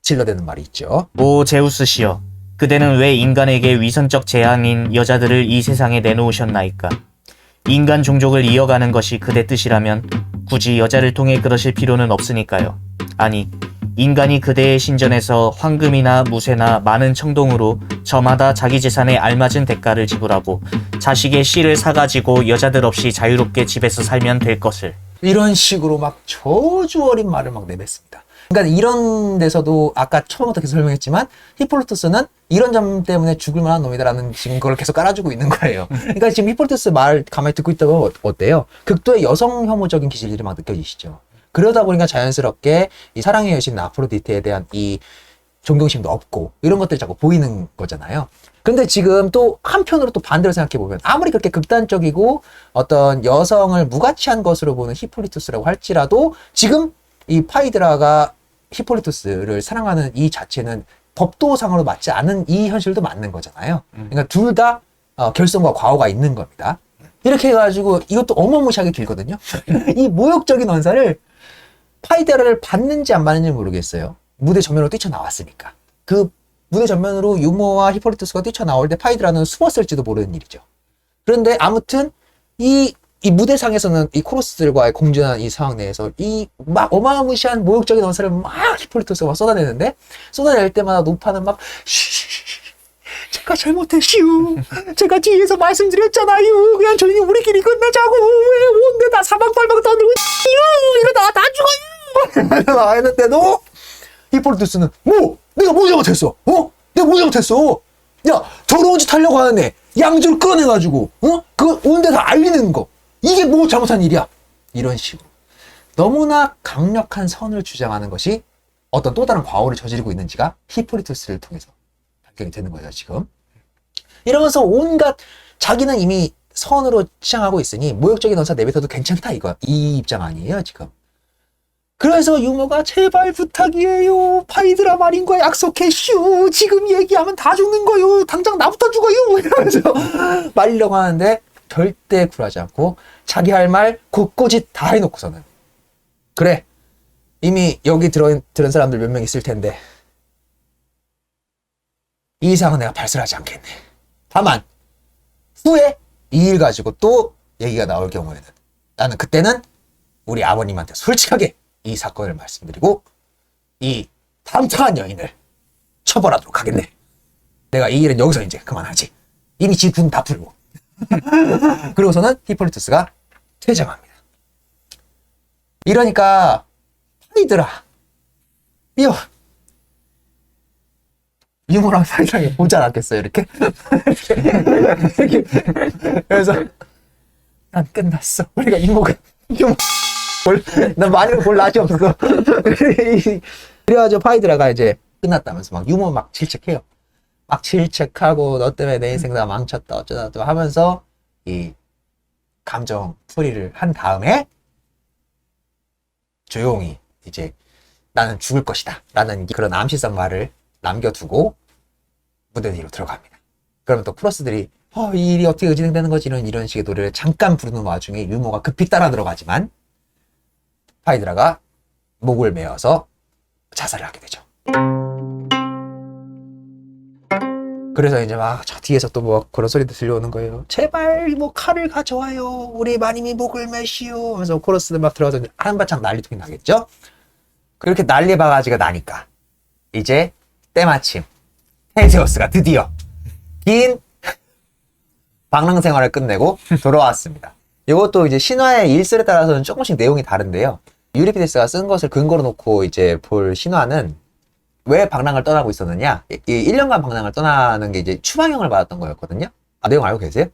질러대는 말이 있죠. 오 제우스시여, 그대는 왜 인간에게 위선적 재앙인 여자들을 이 세상에 내놓으셨나이까? 인간 종족을 이어가는 것이 그대 뜻이라면 굳이 여자를 통해 그러실 필요는 없으니까요. 아니, 인간이 그대의 신전에서 황금이나 무쇠나 많은 청동으로 저마다 자기 재산에 알맞은 대가를 지불하고 자식의 씨를 사가지고 여자들 없이 자유롭게 집에서 살면 될 것을. 이런 식으로 막 저주 어린 말을 막 내뱉습니다. 그러니까 이런 데서도 아까 처음부터 계속 설명했지만 히폴리투스는 이런 점 때문에 죽을 만한 놈이다라는 지금 그걸 계속 깔아주고 있는 거예요. 그러니까 지금 히폴리투스 말 가만히 듣고 있다가 어때요? 극도의 여성 혐오적인 기질들이 막 느껴지시죠. 그러다 보니까 자연스럽게 이 사랑의 여신 아프로디테에 대한 이 존경심도 없고 이런 것들이 자꾸 보이는 거잖아요. 근데 지금 또 한편으로 또 반대로 생각해 보면 아무리 그렇게 극단적이고 어떤 여성을 무가치한 것으로 보는 히폴리투스라고 할지라도 지금 이 파이드라가 히폴리투스를 사랑하는 이 자체는 법도상으로 맞지 않은 이 현실도 맞는 거잖아요. 그러니까 둘 다 결성과 과오가 있는 겁니다. 이렇게 해가지고 이것도 어마무시하게 길거든요. 이 모욕적인 언사를 파이드라를 받는지 안 받는지 모르겠어요. 무대 전면으로 뛰쳐나왔으니까. 그 무대 전면으로 유모와 히폴리투스가 뛰쳐나올 때 파이드라는 숨었을지도 모르는 일이죠. 그런데 아무튼 이 무대상에서는 이 코러스들과의 공존한 이 상황 내에서 이 막 어마무시한 모욕적인 언사를 막 히폴리투스가 막 쏟아내는데 쏟아낼 때마다 노파는 막 제가 잘못했슈. 제가 뒤에서 말씀드렸잖아요. 그냥 저희 우리끼리 끝내자고. 왜 온데 다 사방팔방 떠들고 이거 다 죽어요. 했는데도 히폴리투스는 내가 뭐 잘못했어? 내가 뭐 잘못했어? 야, 더러운 짓 하려고 하는데 양주를 끌어내가지고 그 온데 다 알리는 거. 이게 뭐 잘못한 일이야? 이런 식으로 너무나 강력한 선을 주장하는 것이 어떤 또 다른 과오를 저지르고 있는지가 히폴리투스를 통해서 발견이 되는 거죠, 지금. 이러면서 온갖 자기는 이미 선으로 치장하고 있으니 모욕적인 언사 내뱉어도 괜찮다 이 입장 아니에요, 지금. 그래서 유모가 제발 부탁이에요. 파이드라 마린과 약속해. 슈. 지금 얘기하면 다 죽는 거요. 당장 나부터 죽어요. 이러면서 말리려고 하는데 절대 굴하지 않고 자기 할 말 곧꼬짓 다 해놓고서는 그래. 이미 여기 들은 사람들 몇 명 있을 텐데 이 이상은 내가 발설하지 않겠네. 다만 후에 이 일 가지고 또 얘기가 나올 경우에는 나는 그때는 우리 아버님한테 솔직하게 이 사건을 말씀드리고 이 당당한 여인을 처벌하도록 하겠네. 내가 이 일은 여기서 이제 그만하지. 이미 지 분 다 풀고. 그러고서는 히폴리투스가 퇴장합니다. 이러니까 파이드라 유머랑 사이랑이 보지 않았겠어요, 이렇게? 이렇게. 그래서 난 끝났어. 우리가 이모가 난 많이 볼 낯이 없어. 그래가지고 파이드라가 이제 끝났다면서 막 유머 막 질책해요. 막 질책하고 너 때문에 내 인생 다 망쳤다 어쩌다 또 하면서 이 감정 풀이를 한 다음에 조용히 이제 나는 죽을 것이다 라는 그런 암시성 말을 남겨두고 무대 뒤로 들어갑니다. 그러면 또 프로스들이 이 일이 어떻게 진행되는 거지 이런 식의 노래를 잠깐 부르는 와중에 유머가 급히 따라 들어가지만 파이드라가 목을 메어서 자살을 하게 되죠. 그래서 이제 막 저 뒤에서 또 뭐 그런 소리도 들려오는 거예요. 제발 뭐 칼을 가져와요. 우리 마님이 목을 메시오. 하면서 코러스들 막 들어가서 한바탕 난리통이 나겠죠. 그렇게 난리 바가지가 나니까 이제 때마침 테세우스가 드디어 긴 방랑 생활을 끝내고 돌아왔습니다. 이것도 이제 신화의 일설에 따라서는 조금씩 내용이 다른데요. 유리피데스가 쓴 것을 근거로 놓고 이제 볼 신화는 왜 방랑을 떠나고 있었느냐? 이 1년간 방랑을 떠나는 게 이제 추방형을 받았던 거였거든요. 내용 알고 계세요?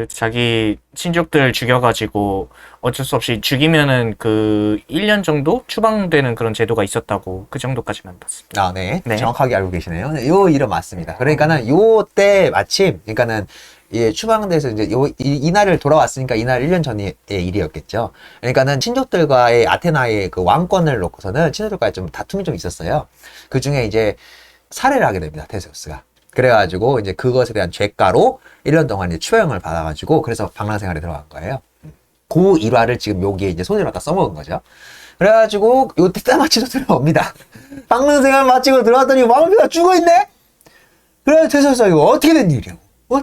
자기 친족들 죽여가지고 어쩔 수 없이 죽이면은 1년 정도 추방되는 그런 제도가 있었다고 그 정도까지만 봤습니다. 네. 정확하게 알고 계시네요. 네, 요 이름 맞습니다. 그러니까는 요 때 마침, 그러니까는 예, 추방돼서 이제 이날을 돌아왔으니까 이날 1년 전의 일이었겠죠. 그러니까는 친족들과의 아테나의 그 왕권을 놓고서는 친족들과의 좀 다툼이 좀 있었어요. 그 중에 이제 살해를 하게 됩니다, 테세우스가. 그래가지고 이제 그것에 대한 죄가로 1년 동안 이제 추형을 받아가지고 그래서 방랑 생활에 들어간 거예요. 그 일화를 지금 여기에 이제 손을 갖다 써먹은 거죠. 그래가지고 요때 딱 마치고 들어옵니다. 방랑 생활 마치고 들어왔더니 왕비가 죽어있네? 그래서 테세우스가 이거 어떻게 된 일이야?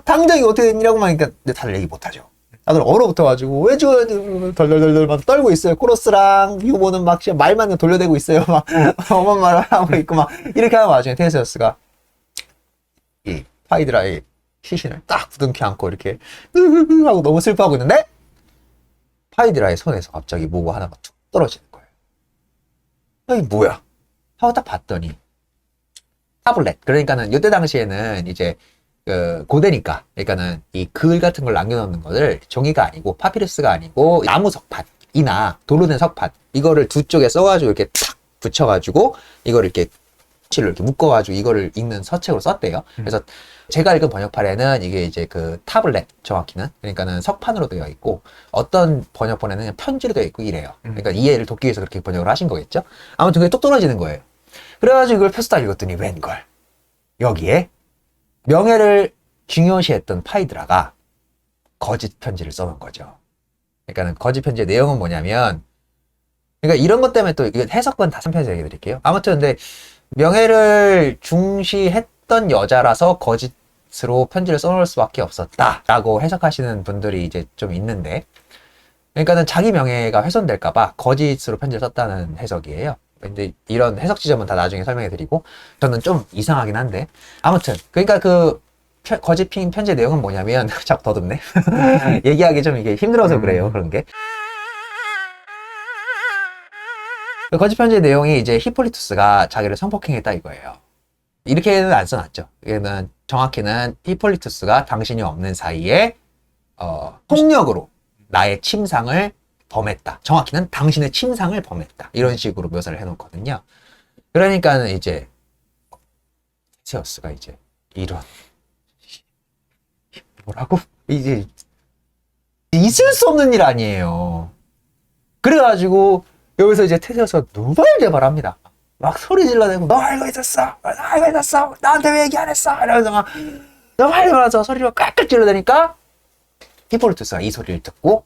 당장 이거 어떻게 된 일이라고 하니까 다들 얘기 못하죠. 다들 얼어붙어가지고 왜 죽었는지 덜덜덜덜 막 떨고 있어요. 코러스랑 유모는 막 말만 돌려대고 있어요. 막 어머니 말을 하고 있고 막 이렇게 하는 와중에 테세우스가 이 파이드라의 시신을 딱 부둥켜 안고 이렇게 하고 너무 슬퍼하고 있는데 파이드라의 손에서 갑자기 뭐가 하나가 툭 떨어지는 거예요. 이게 뭐야? 하고 딱 봤더니 타블렛. 그러니까는 이때 당시에는 이제 고대니까 그러니까는 이 글 같은 걸 남겨놓는 거를 종이가 아니고 파피루스가 아니고 나무 석판이나 돌로 된 석판 이거를 두 쪽에 써가지고 이렇게 탁 붙여가지고 이거를 이렇게 칠로 이렇게 묶어가지고 이거를 읽는 서책으로 썼대요. 그래서 제가 읽은 번역판에는 이게 이제 그 타블렛 정확히는 그러니까는 석판으로 되어 있고 어떤 번역본에는 그냥 편지로 되어 있고 이래요. 그러니까 이해를 돕기 위해서 그렇게 번역을 하신 거겠죠. 아무튼 그게 똑 떨어지는 거예요. 그래가지고 이걸 펴서 딱 읽었더니 웬걸 여기에 명예를 중요시했던 파이드라가 거짓 편지를 써놓은 거죠. 그러니까는 거짓 편지의 내용은 뭐냐면 그러니까 이런 것 때문에 또 이거 해석은 다 3편에서 얘기 드릴게요. 아무튼 근데 명예를 중시했던 여자라서 거짓으로 편지를 써놓을 수밖에 없었다라고 해석하시는 분들이 이제 좀 있는데 그러니까는 자기 명예가 훼손될까봐 거짓으로 편지를 썼다는 해석이에요. 근데 이런 해석 지점은 다 나중에 설명해 드리고 저는 좀 이상하긴 한데 아무튼 그러니까 그 거짓 편지의 내용은 뭐냐면 자꾸 더듬네 얘기하기 좀 이게 힘들어서 그래요. 그런 게 거짓 편지의 내용이 이제 히폴리투스가 자기를 성폭행했다 이거예요. 이렇게는 안 써놨죠. 이게는 정확히는 히폴리투스가 당신이 없는 사이에 폭력으로 나의 침상을 범했다. 정확히는 당신의 침상을 범했다. 이런 식으로 묘사를 해놓거든요. 그러니까는 이제 테세우스가 이제 이런 뭐라고? 이제 있을 수 없는 일 아니에요. 그래가지고 여기서 이제 테세우스가 누발대발합니다. 막 소리 질러대고 너 알고 있었어? 너 알고 있었어? 나한테 왜 얘기 안 했어? 이러면서 막 너 알고 나서 소리를 꽉꽉 질러대니까 히폴리투스가 이 소리를 듣고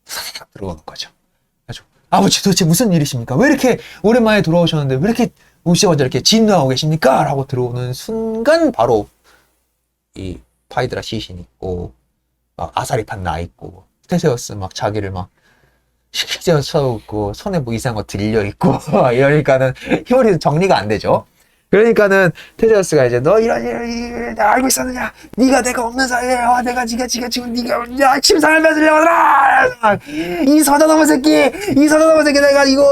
사사삭 들어오는 거죠. 아버지 도대체 무슨 일이십니까? 왜 이렇게 오랜만에 돌아오셨는데 왜 이렇게 오시자마자 이렇게 진노하고 계십니까? 라고 들어오는 순간 바로 이 파이드라 시신 있고 막 아사리판 나 있고 테세우스 막 자기를 막 실제로 쳐있고 손에 뭐 이상한 거 들려 있고 이러니까는 히오리도 정리가 안 되죠. 그러니까는 테세우스가 이제 너 이런 내가 알고 있었느냐? 네가 내가 없는 사이에 내가 지금 네가 침상을 뺏으려고 하더라. 이 서자놈의 새끼 내가 이거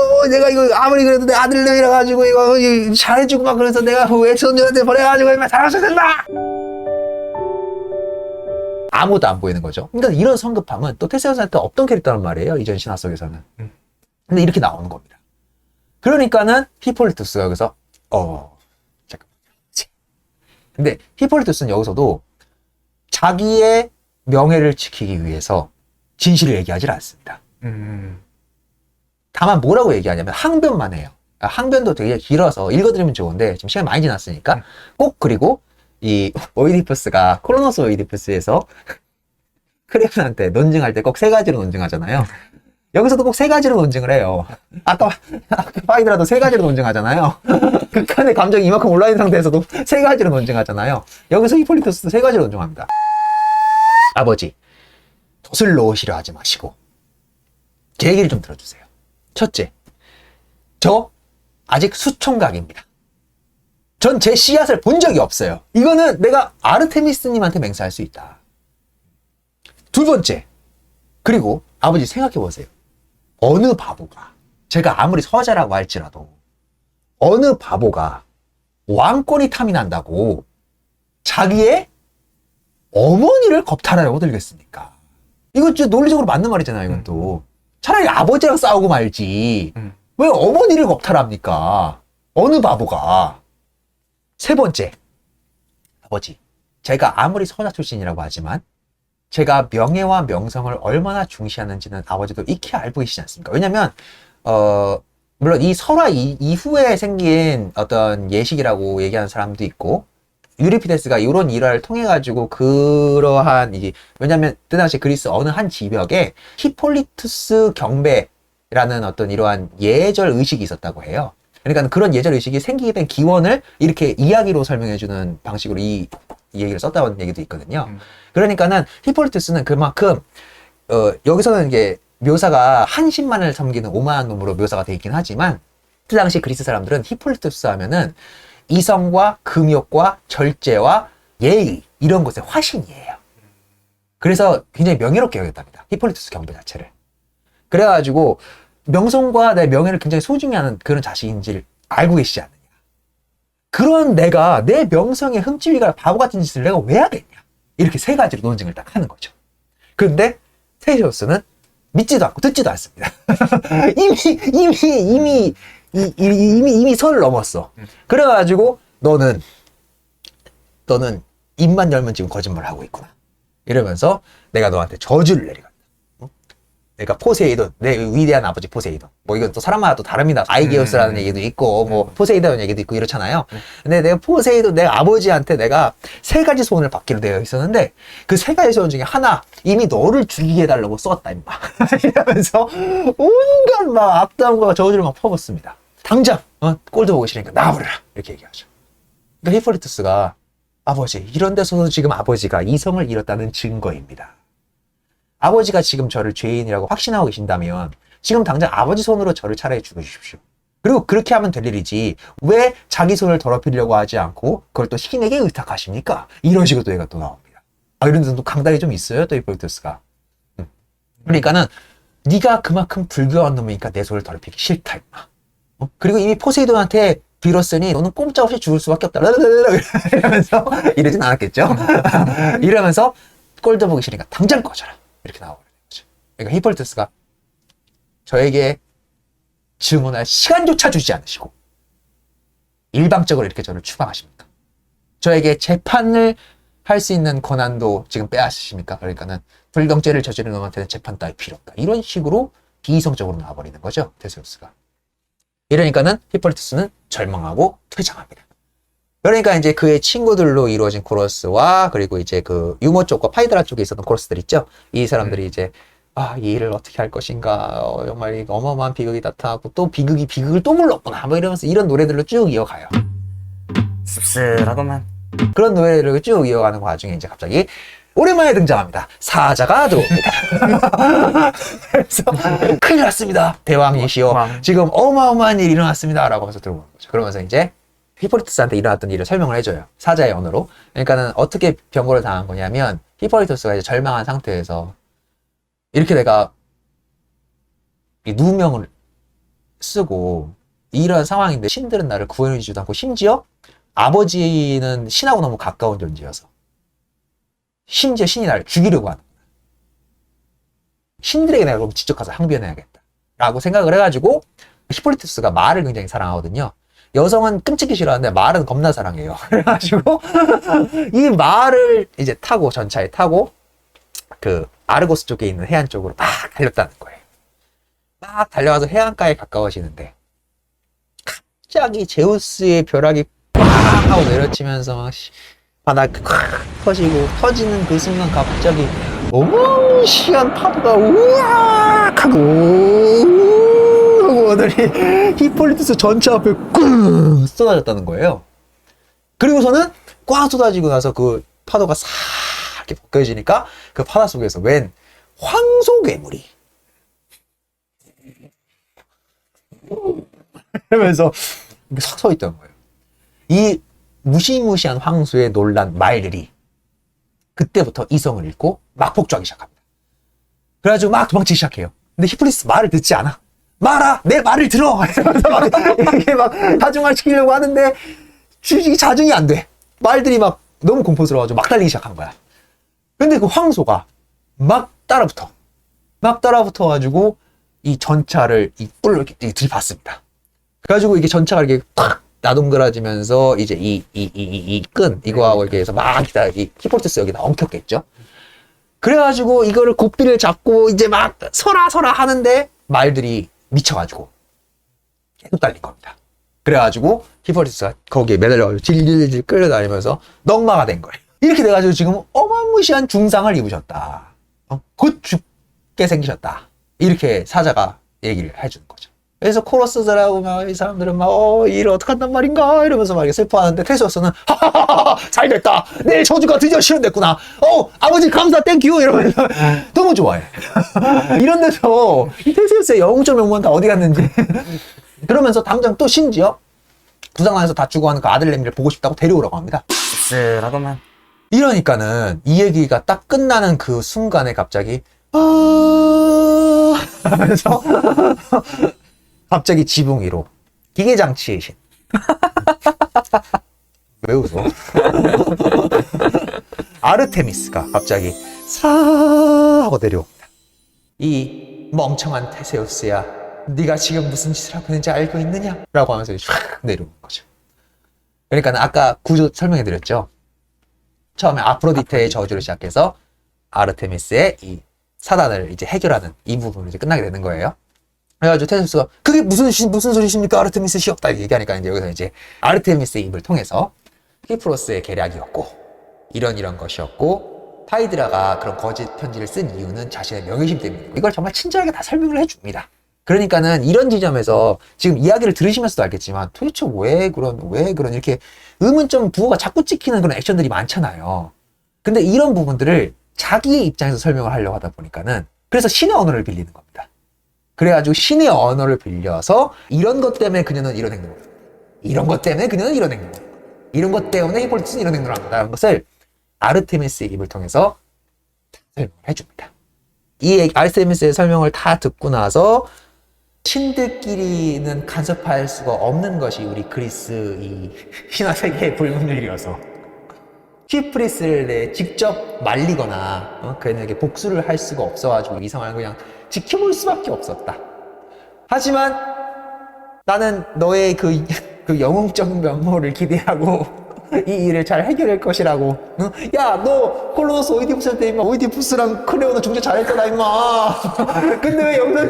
아무리 그래도 내 아들내미라 가지고 이거 잘해주고 막 그래서 내가 외손녀한테 보내가지고 이만 잘하셔야 된다. 아무도 안 보이는 거죠. 그러니까 이런 성급함은 또 테세우스한테 없던 캐릭터란 말이에요. 이전 신화 속에서는. 근데 이렇게 나오는 겁니다. 그러니까는 히폴리투스가 여기서 잠깐만. 근데 히폴리투스는 여기서도 자기의 명예를 지키기 위해서 진실을 얘기하지 않습니다. 다만 뭐라고 얘기하냐면 항변만 해요. 항변도 되게 길어서 읽어드리면 좋은데 지금 시간이 많이 지났으니까 꼭 그리고 이 오이디푸스가 크로노스 오이디푸스에서 크레온한테 논증할 때 꼭 세 가지로 논증하잖아요. 여기서도 꼭 세 가지로 논증을 해요. 아까 파이드라도 세 가지로 논증하잖아요. 극한의 감정이 이만큼 올라있는 상태에서도 세 가지로 논증하잖아요. 여기서 히폴리토스도 세 가지로 논증합니다. 아버지, 돛을 놓으시려 하지 마시고 제 얘기를 좀 들어주세요. 첫째, 저 아직 수총각입니다. 전 제 씨앗을 본 적이 없어요. 이거는 내가 아르테미스님한테 맹세할 수 있다. 두 번째, 그리고 아버지 생각해보세요. 어느 바보가, 제가 아무리 서자라고 할지라도 어느 바보가 왕권이 탐이 난다고 자기의 어머니를 겁탈하려고 들겠습니까? 이거 진짜 논리적으로 맞는 말이잖아요. 이건 또 차라리 아버지랑 싸우고 말지 왜 어머니를 겁탈합니까? 어느 바보가. 세 번째, 아버지, 제가 아무리 서자 출신이라고 하지만 제가 명예와 명성을 얼마나 중시하는지는 아버지도 익히 알고 계시지 않습니까? 왜냐면 물론 이 설화 이후에 생긴 어떤 예식이라고 얘기하는 사람도 있고, 유리피데스가 이런 일화를 통해 가지고 그러한 왜냐면 그 당시 그리스 어느 한 지역에 히폴리투스 경배라는 어떤 이러한 예절 의식이 있었다고 해요. 그러니까 그런 예절 의식이 생기게 된 기원을 이렇게 이야기로 설명해주는 방식으로 이 얘기를 썼다는 얘기도 있거든요. 그러니까는 히폴리투스는 그만큼 여기서는 이게 묘사가 한신만을 섬기는 오만한 놈으로 묘사가 되어 있긴 하지만 그 당시 그리스 사람들은 히폴리투스 하면은 이성과 금욕과 절제와 예의 이런 것의 화신이에요. 그래서 굉장히 명예롭게 여겼답니다. 히폴리투스 경배 자체를. 그래가지고 명성과 내 명예를 굉장히 소중히 하는 그런 자식인지를 알고 계시지 않느냐. 그런 내가 내 명성에 흠집이가 바보 같은 짓을 내가 왜 하겠냐. 이렇게 세 가지로 논증을 딱 하는 거죠. 그런데 테세우스는 믿지도 않고 듣지도 않습니다. 이미 선을 넘었어. 그래가지고 너는 입만 열면 지금 거짓말을 하고 있구나. 이러면서 내가 너한테 저주를 내리겠다. 내가 포세이돈, 내 위대한 아버지 포세이돈. 뭐 이건 또 사람마다 또 다릅니다. 아이게우스라는 얘기도 있고, 뭐 포세이돈 얘기도 있고 이렇잖아요. 근데 내가 포세이돈, 내 아버지한테 내가 세 가지 소원을 받기로 되어 있었는데 그 세 가지 소원 중에 하나 이미 너를 죽이게 해달라고 썼다 임마. 이러면서 온갖 막 악담과 저주를 막 퍼붓습니다. 당장 꼴도 보기 싫으니까 나와버려라 이렇게 얘기하죠. 그러니까 히폴리투스가 아버지 이런 데서도 지금 아버지가 이성을 잃었다는 증거입니다. 아버지가 지금 저를 죄인이라고 확신하고 계신다면 지금 당장 아버지 손으로 저를 차라리 죽여주십시오. 그리고 그렇게 하면 될 일이지 왜 자기 손을 더럽히려고 하지 않고 그걸 또 신에게 의탁하십니까? 이런 식으로 또 얘가 또 나옵니다. 이런 데도 강단이 좀 있어요. 또 히폴리투스가. 그러니까는 네가 그만큼 불교한 놈이니까 내 손을 더럽히기 싫다 임마. 그리고 이미 포세이돈한테 빌었으니 너는 꼼짝없이 죽을 수밖에 없다. 이러면서 이러진 않았겠죠. 이러면서 꼴도 보기 싫으니까 당장 꺼져라. 이렇게 나와버리는 거죠. 그러니까 히폴리투스가 저에게 증언할 시간조차 주지 않으시고 일방적으로 이렇게 저를 추방하십니까? 저에게 재판을 할 수 있는 권한도 지금 빼앗으십니까? 그러니까는 불경죄를 저지른 놈한테는 재판 따위 필요 없다. 이런 식으로 비이성적으로 나와버리는 거죠. 테세우스가. 이러니까는 히폴리투스는 절망하고 퇴장합니다. 그러니까 이제 그의 친구들로 이루어진 코러스와 그리고 이제 그 유모 쪽과 파이드라 쪽에 있었던 코러스들 있죠. 이 사람들이 이제 이 일을 어떻게 할 것인가, 정말 이 어마어마한 비극이 나타나고 또 비극이 비극을 또 불렀구나, 뭐 이러면서 이런 노래들로 쭉 이어가요. 씁쓸하구만. 그런 노래를 쭉 이어가는 와중에 이제 갑자기 오랜만에 등장합니다. 사자가 들어옵니다. 그래서 큰일 났습니다. 대왕이시여, 지금 어마어마한 일이 일어났습니다. 라고 하면서 들어오는 거죠. 그러면서 이제 히포리토스한테 일어났던 일을 설명을 해줘요. 사자의 언어로. 그러니까는 어떻게 병고를 당한 거냐면, 히포리토스가 이제 절망한 상태에서 이렇게 내가 이 누명을 쓰고 이런 상황인데 신들은 나를 구원해주지도 않고, 심지어 아버지는 신하고 너무 가까운 존재여서 심지어 신이 나를 죽이려고 하는 거야. 신들에게 내가 그럼 직접 가서 항변해야겠다 라고 생각을 해가지고, 히포리토스가 말을 굉장히 사랑하거든요. 여성은 끔찍이 싫어하는데 말은 겁나 사랑해요. 그래가지고 이 말을 이제 타고, 전차에 타고 그 아르고스 쪽에 있는 해안 쪽으로 막 달렸다는 거예요. 막 달려가서 해안가에 가까워지는데 갑자기 제우스의 벼락이 빡 하고 내려치면서 막 바닥이 콱 터지고, 터지는 그 순간 갑자기 어마무시한 파도가 우악 하고 하고 오더니 히폴리토스 전차 앞에 꾹 쏟아졌다는 거예요. 그리고서는 꽉 쏟아지고 나서 그 파도가 싹 이렇게 벗겨지니까 그 파도 속에서 웬 황소 괴물이 이러면서 서 있던 거예요. 이 무시무시한 황소의 놀란 말들이 그때부터 이성을 잃고 막 폭주하기 시작합니다. 그래가지고 막 도망치기 시작해요. 근데 히폴리토스 말을 듣지 않아. 말아! 내 말을 들어! 이러면서 막 이렇게 막 자중을 시키려고 하는데 자중이 안 돼. 말들이 막 너무 공포스러워가지고 막 달리기 시작한 거야. 근데 그 황소가 막 따라붙어. 막 따라붙어가지고 이 전차를 이 뿔로 이렇게 들이받습니다. 그래가지고 이게 전차가 이렇게 탁 나동그라지면서 이제 이 끈, 이거하고 이렇게 해서 막 이 히포리토스 여기다 엉켰겠죠? 그래가지고 이거를 고삐를 잡고 이제 막 서라 하는데 말들이 미쳐가지고 계속 달린 겁니다. 그래가지고 히포리토스가 거기에 매달려가지고 질질질 끌려다니면서 넝마가 된 거예요. 이렇게 돼가지고 지금 어마무시한 중상을 입으셨다. 곧 죽게 생기셨다. 이렇게 사자가 얘기를 해주는 거죠. 그래서 코러스들하고 막 이 사람들은 막 일 어떡한단 말인가 이러면서 막 슬퍼하는데, 테세우스는 하하하하 잘됐다, 내 저주가 드디어 실현됐구나, 아버지 감사 땡큐 이러면서 너무 좋아해. 이런 데서 이 테세우스의 영웅적 명문 다 어디 갔는지. 그러면서 당장 또 심지어 부상당해서 다치고 하는 그 아들 레미를 보고 싶다고 데려오라고 합니다. 씁쓸하구만. 이러니까는 이 얘기가 딱 끝나는 그 순간에 갑자기 하면서 갑자기 지붕 위로 기계장치의 신. 왜 웃어? 아르테미스가 갑자기 사 하고 내려옵니다. 이 멍청한 테세우스야, 네가 지금 무슨 짓을 하고 있는지 알고 있느냐? 라고 하면서 쫙 내려오는 거죠. 그러니까 아까 구조 설명해드렸죠. 처음에 아프로디테의 저주를 시작해서 아르테미스의 이 사단을 이제 해결하는 이 부분으로 이제 끝나게 되는 거예요. 그래가지고 테세우스가 그게 무슨 소리십니까? 아르테미스 시없다 얘기하니까 이제 여기서 이제 아르테미스의 입을 통해서 히프로스의 계략이었고 이런 것이었고, 타이드라가 그런 거짓 편지를 쓴 이유는 자신의 명예심 때문이고, 이걸 정말 친절하게 다 설명을 해줍니다. 그러니까는 이런 지점에서 지금 이야기를 들으시면서도 알겠지만 도대체 왜 그런 이렇게 의문점 부호가 자꾸 찍히는 그런 액션들이 많잖아요. 근데 이런 부분들을 자기의 입장에서 설명을 하려고 하다 보니까는 그래서 신의 언어를 빌리는 겁니다. 그래가지고 신의 언어를 빌려서 이런 것 때문에 그녀는 이런 행동을 합니다. 이런 것 때문에 그녀는 이런 행동을 합니다. 이런 것 때문에 히폴리토스는 이런 행동을 합니다. 라는 것을 아르테미스의 입을 통해서 설명을 해줍니다. 이 아르테미스의 설명을 다 듣고 나서 신들끼리는 간섭할 수가 없는 것이 우리 그리스 이 신화세계의 불문율이어서 히프리스를 직접 말리거나 그에게 복수를 할 수가 없어가지고 이 상황을 그냥 지켜볼 수밖에 없었다. 하지만 나는 너의 그 영웅적 면모를 기대하고 이 일을 잘 해결할 것이라고. 야, 너 콜로노스 오이디푸스한테 임마 오이디푸스랑 크레오는 중재 잘했잖아 임마. 근데 왜 여기서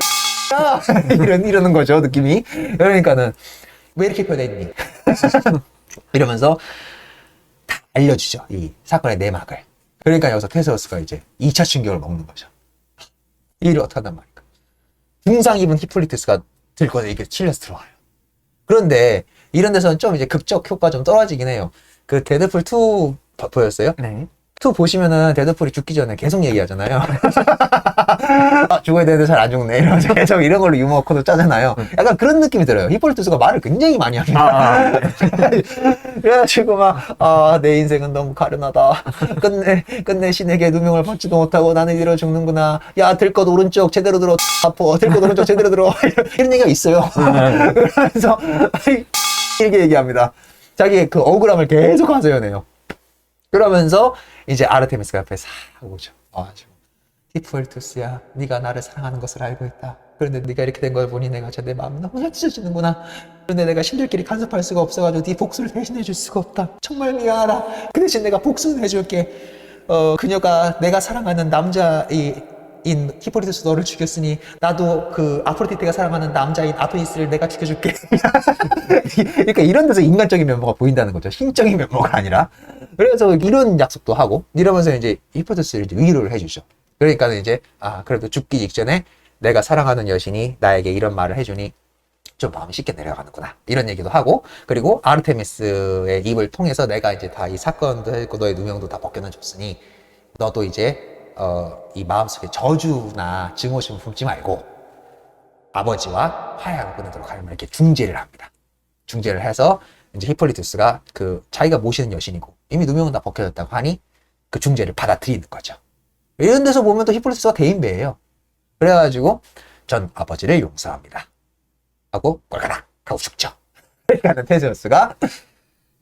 야 이러는 거죠, 느낌이. 그러니까는 왜 이렇게 표현했니? 이러면서 다 알려주죠, 이 사건의 내막을. 그러니까 여기서 테세우스가 이제 2차 충격을 먹는 거죠. 이 일을 어떻게 한단 말일까? 중상 입은 히폴리투스가 들고 이게 찔려서 들어와요. 그런데 이런 데서는 좀 이제 극적 효과 좀 떨어지긴 해요. 그 데드풀 2 보였어요? 네. 2 보시면은 데드풀이 죽기 전에 계속 얘기하잖아요. 아, 죽어야 되는데 잘 안 죽네. 이러면서 계속 이런 걸로 유머 코드 짜잖아요. 약간 그런 느낌이 들어요. 히폴리투스가 말을 굉장히 많이 합니다. 그래가지고 막, 아, 내 인생은 너무 가련하다. 끝내 신에게 누명을 받지도 못하고 나는 이대로 죽는구나. 야, 들 것 오른쪽 제대로 들어. 아파. 들 것 오른쪽 제대로 들어. 이런 얘기가 있어요. 그래서, 이렇게 얘기합니다. 자기의 그 억울함을 계속 하소연해요. 그러면서 이제 아르테미스가 옆에 싹 오죠. 히폴리투스야, 네가 나를 사랑하는 것을 알고 있다. 그런데 네가 이렇게 된 걸 보니 내가 내 마음이 너무 찢어지는구나. 그런데 내가 신들끼리 간섭할 수가 없어가지고 네 복수를 대신해 줄 수가 없다. 정말 미안하다. 그 대신 내가 복수는 해줄게. 그녀가 내가 사랑하는 남자인 히폴리투스 너를 죽였으니 나도 그 아프로디테가 사랑하는 남자인 아토니스를 내가 죽여줄게. 그러니까 이런 데서 인간적인 면모가 보인다는 거죠. 신적인 면모가 아니라. 그래서 이런 약속도 하고 이러면서 이제 히폴리투스를 이제 위로를 해주죠. 그러니까 이제 그래도 죽기 직전에 내가 사랑하는 여신이 나에게 이런 말을 해주니 좀 마음이 쉽게 내려가는구나 이런 얘기도 하고, 그리고 아르테미스의 입을 통해서 내가 이제 다 이 사건도 했고 너의 누명도 다 벗겨놔줬으니 너도 이제 이 마음속에 저주나 증오심을 품지 말고 아버지와 화해하고 끊도록 하려면 이렇게 중재를 합니다. 중재를 해서 이제 히폴리투스가 그 자기가 모시는 여신이고 이미 누명은 다 벗겨졌다고 하니 그 중재를 받아들이는 거죠. 이런 데서 보면 또 히폴리투스가 대인배예요. 그래가지고 전 아버지를 용서합니다 하고 꼴가락 하고 죽죠. 그러니까 테세우스가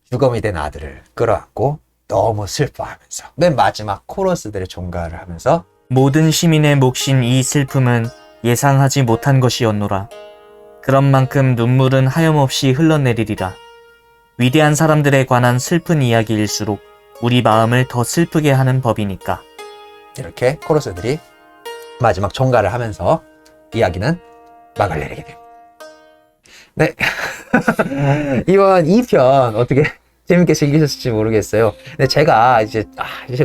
주검이 된 아들을 끌어안고 너무 슬퍼하면서 맨 마지막 코러스들의 종가를 하면서 모든 시민의 몫인 이 슬픔은 예상하지 못한 것이었노라. 그런 만큼 눈물은 하염없이 흘러내리리라. 위대한 사람들에 관한 슬픈 이야기일수록 우리 마음을 더 슬프게 하는 법이니까. 이렇게 코러스들이 마지막 종가를 하면서 이야기는 막을 내리게 됩니다. 네. 이번 2편 어떻게 재밌게 즐기셨을지 모르겠어요. 근데 제가 이제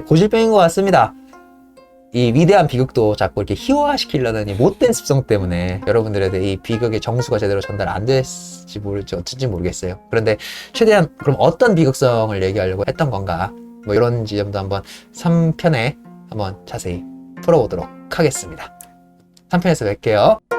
고질병인 것 같습니다. 이 위대한 비극도 자꾸 이렇게 희화시키려는 이 못된 습성 때문에 여러분들에게 이 비극의 정수가 제대로 전달 안 됐을지 모를지 어쩐지 모르겠어요. 그런데 최대한 그럼 어떤 비극성을 얘기하려고 했던 건가, 뭐 이런 지점도 한번 3편에 한번 자세히 풀어보도록 하겠습니다. 3편에서 뵐게요.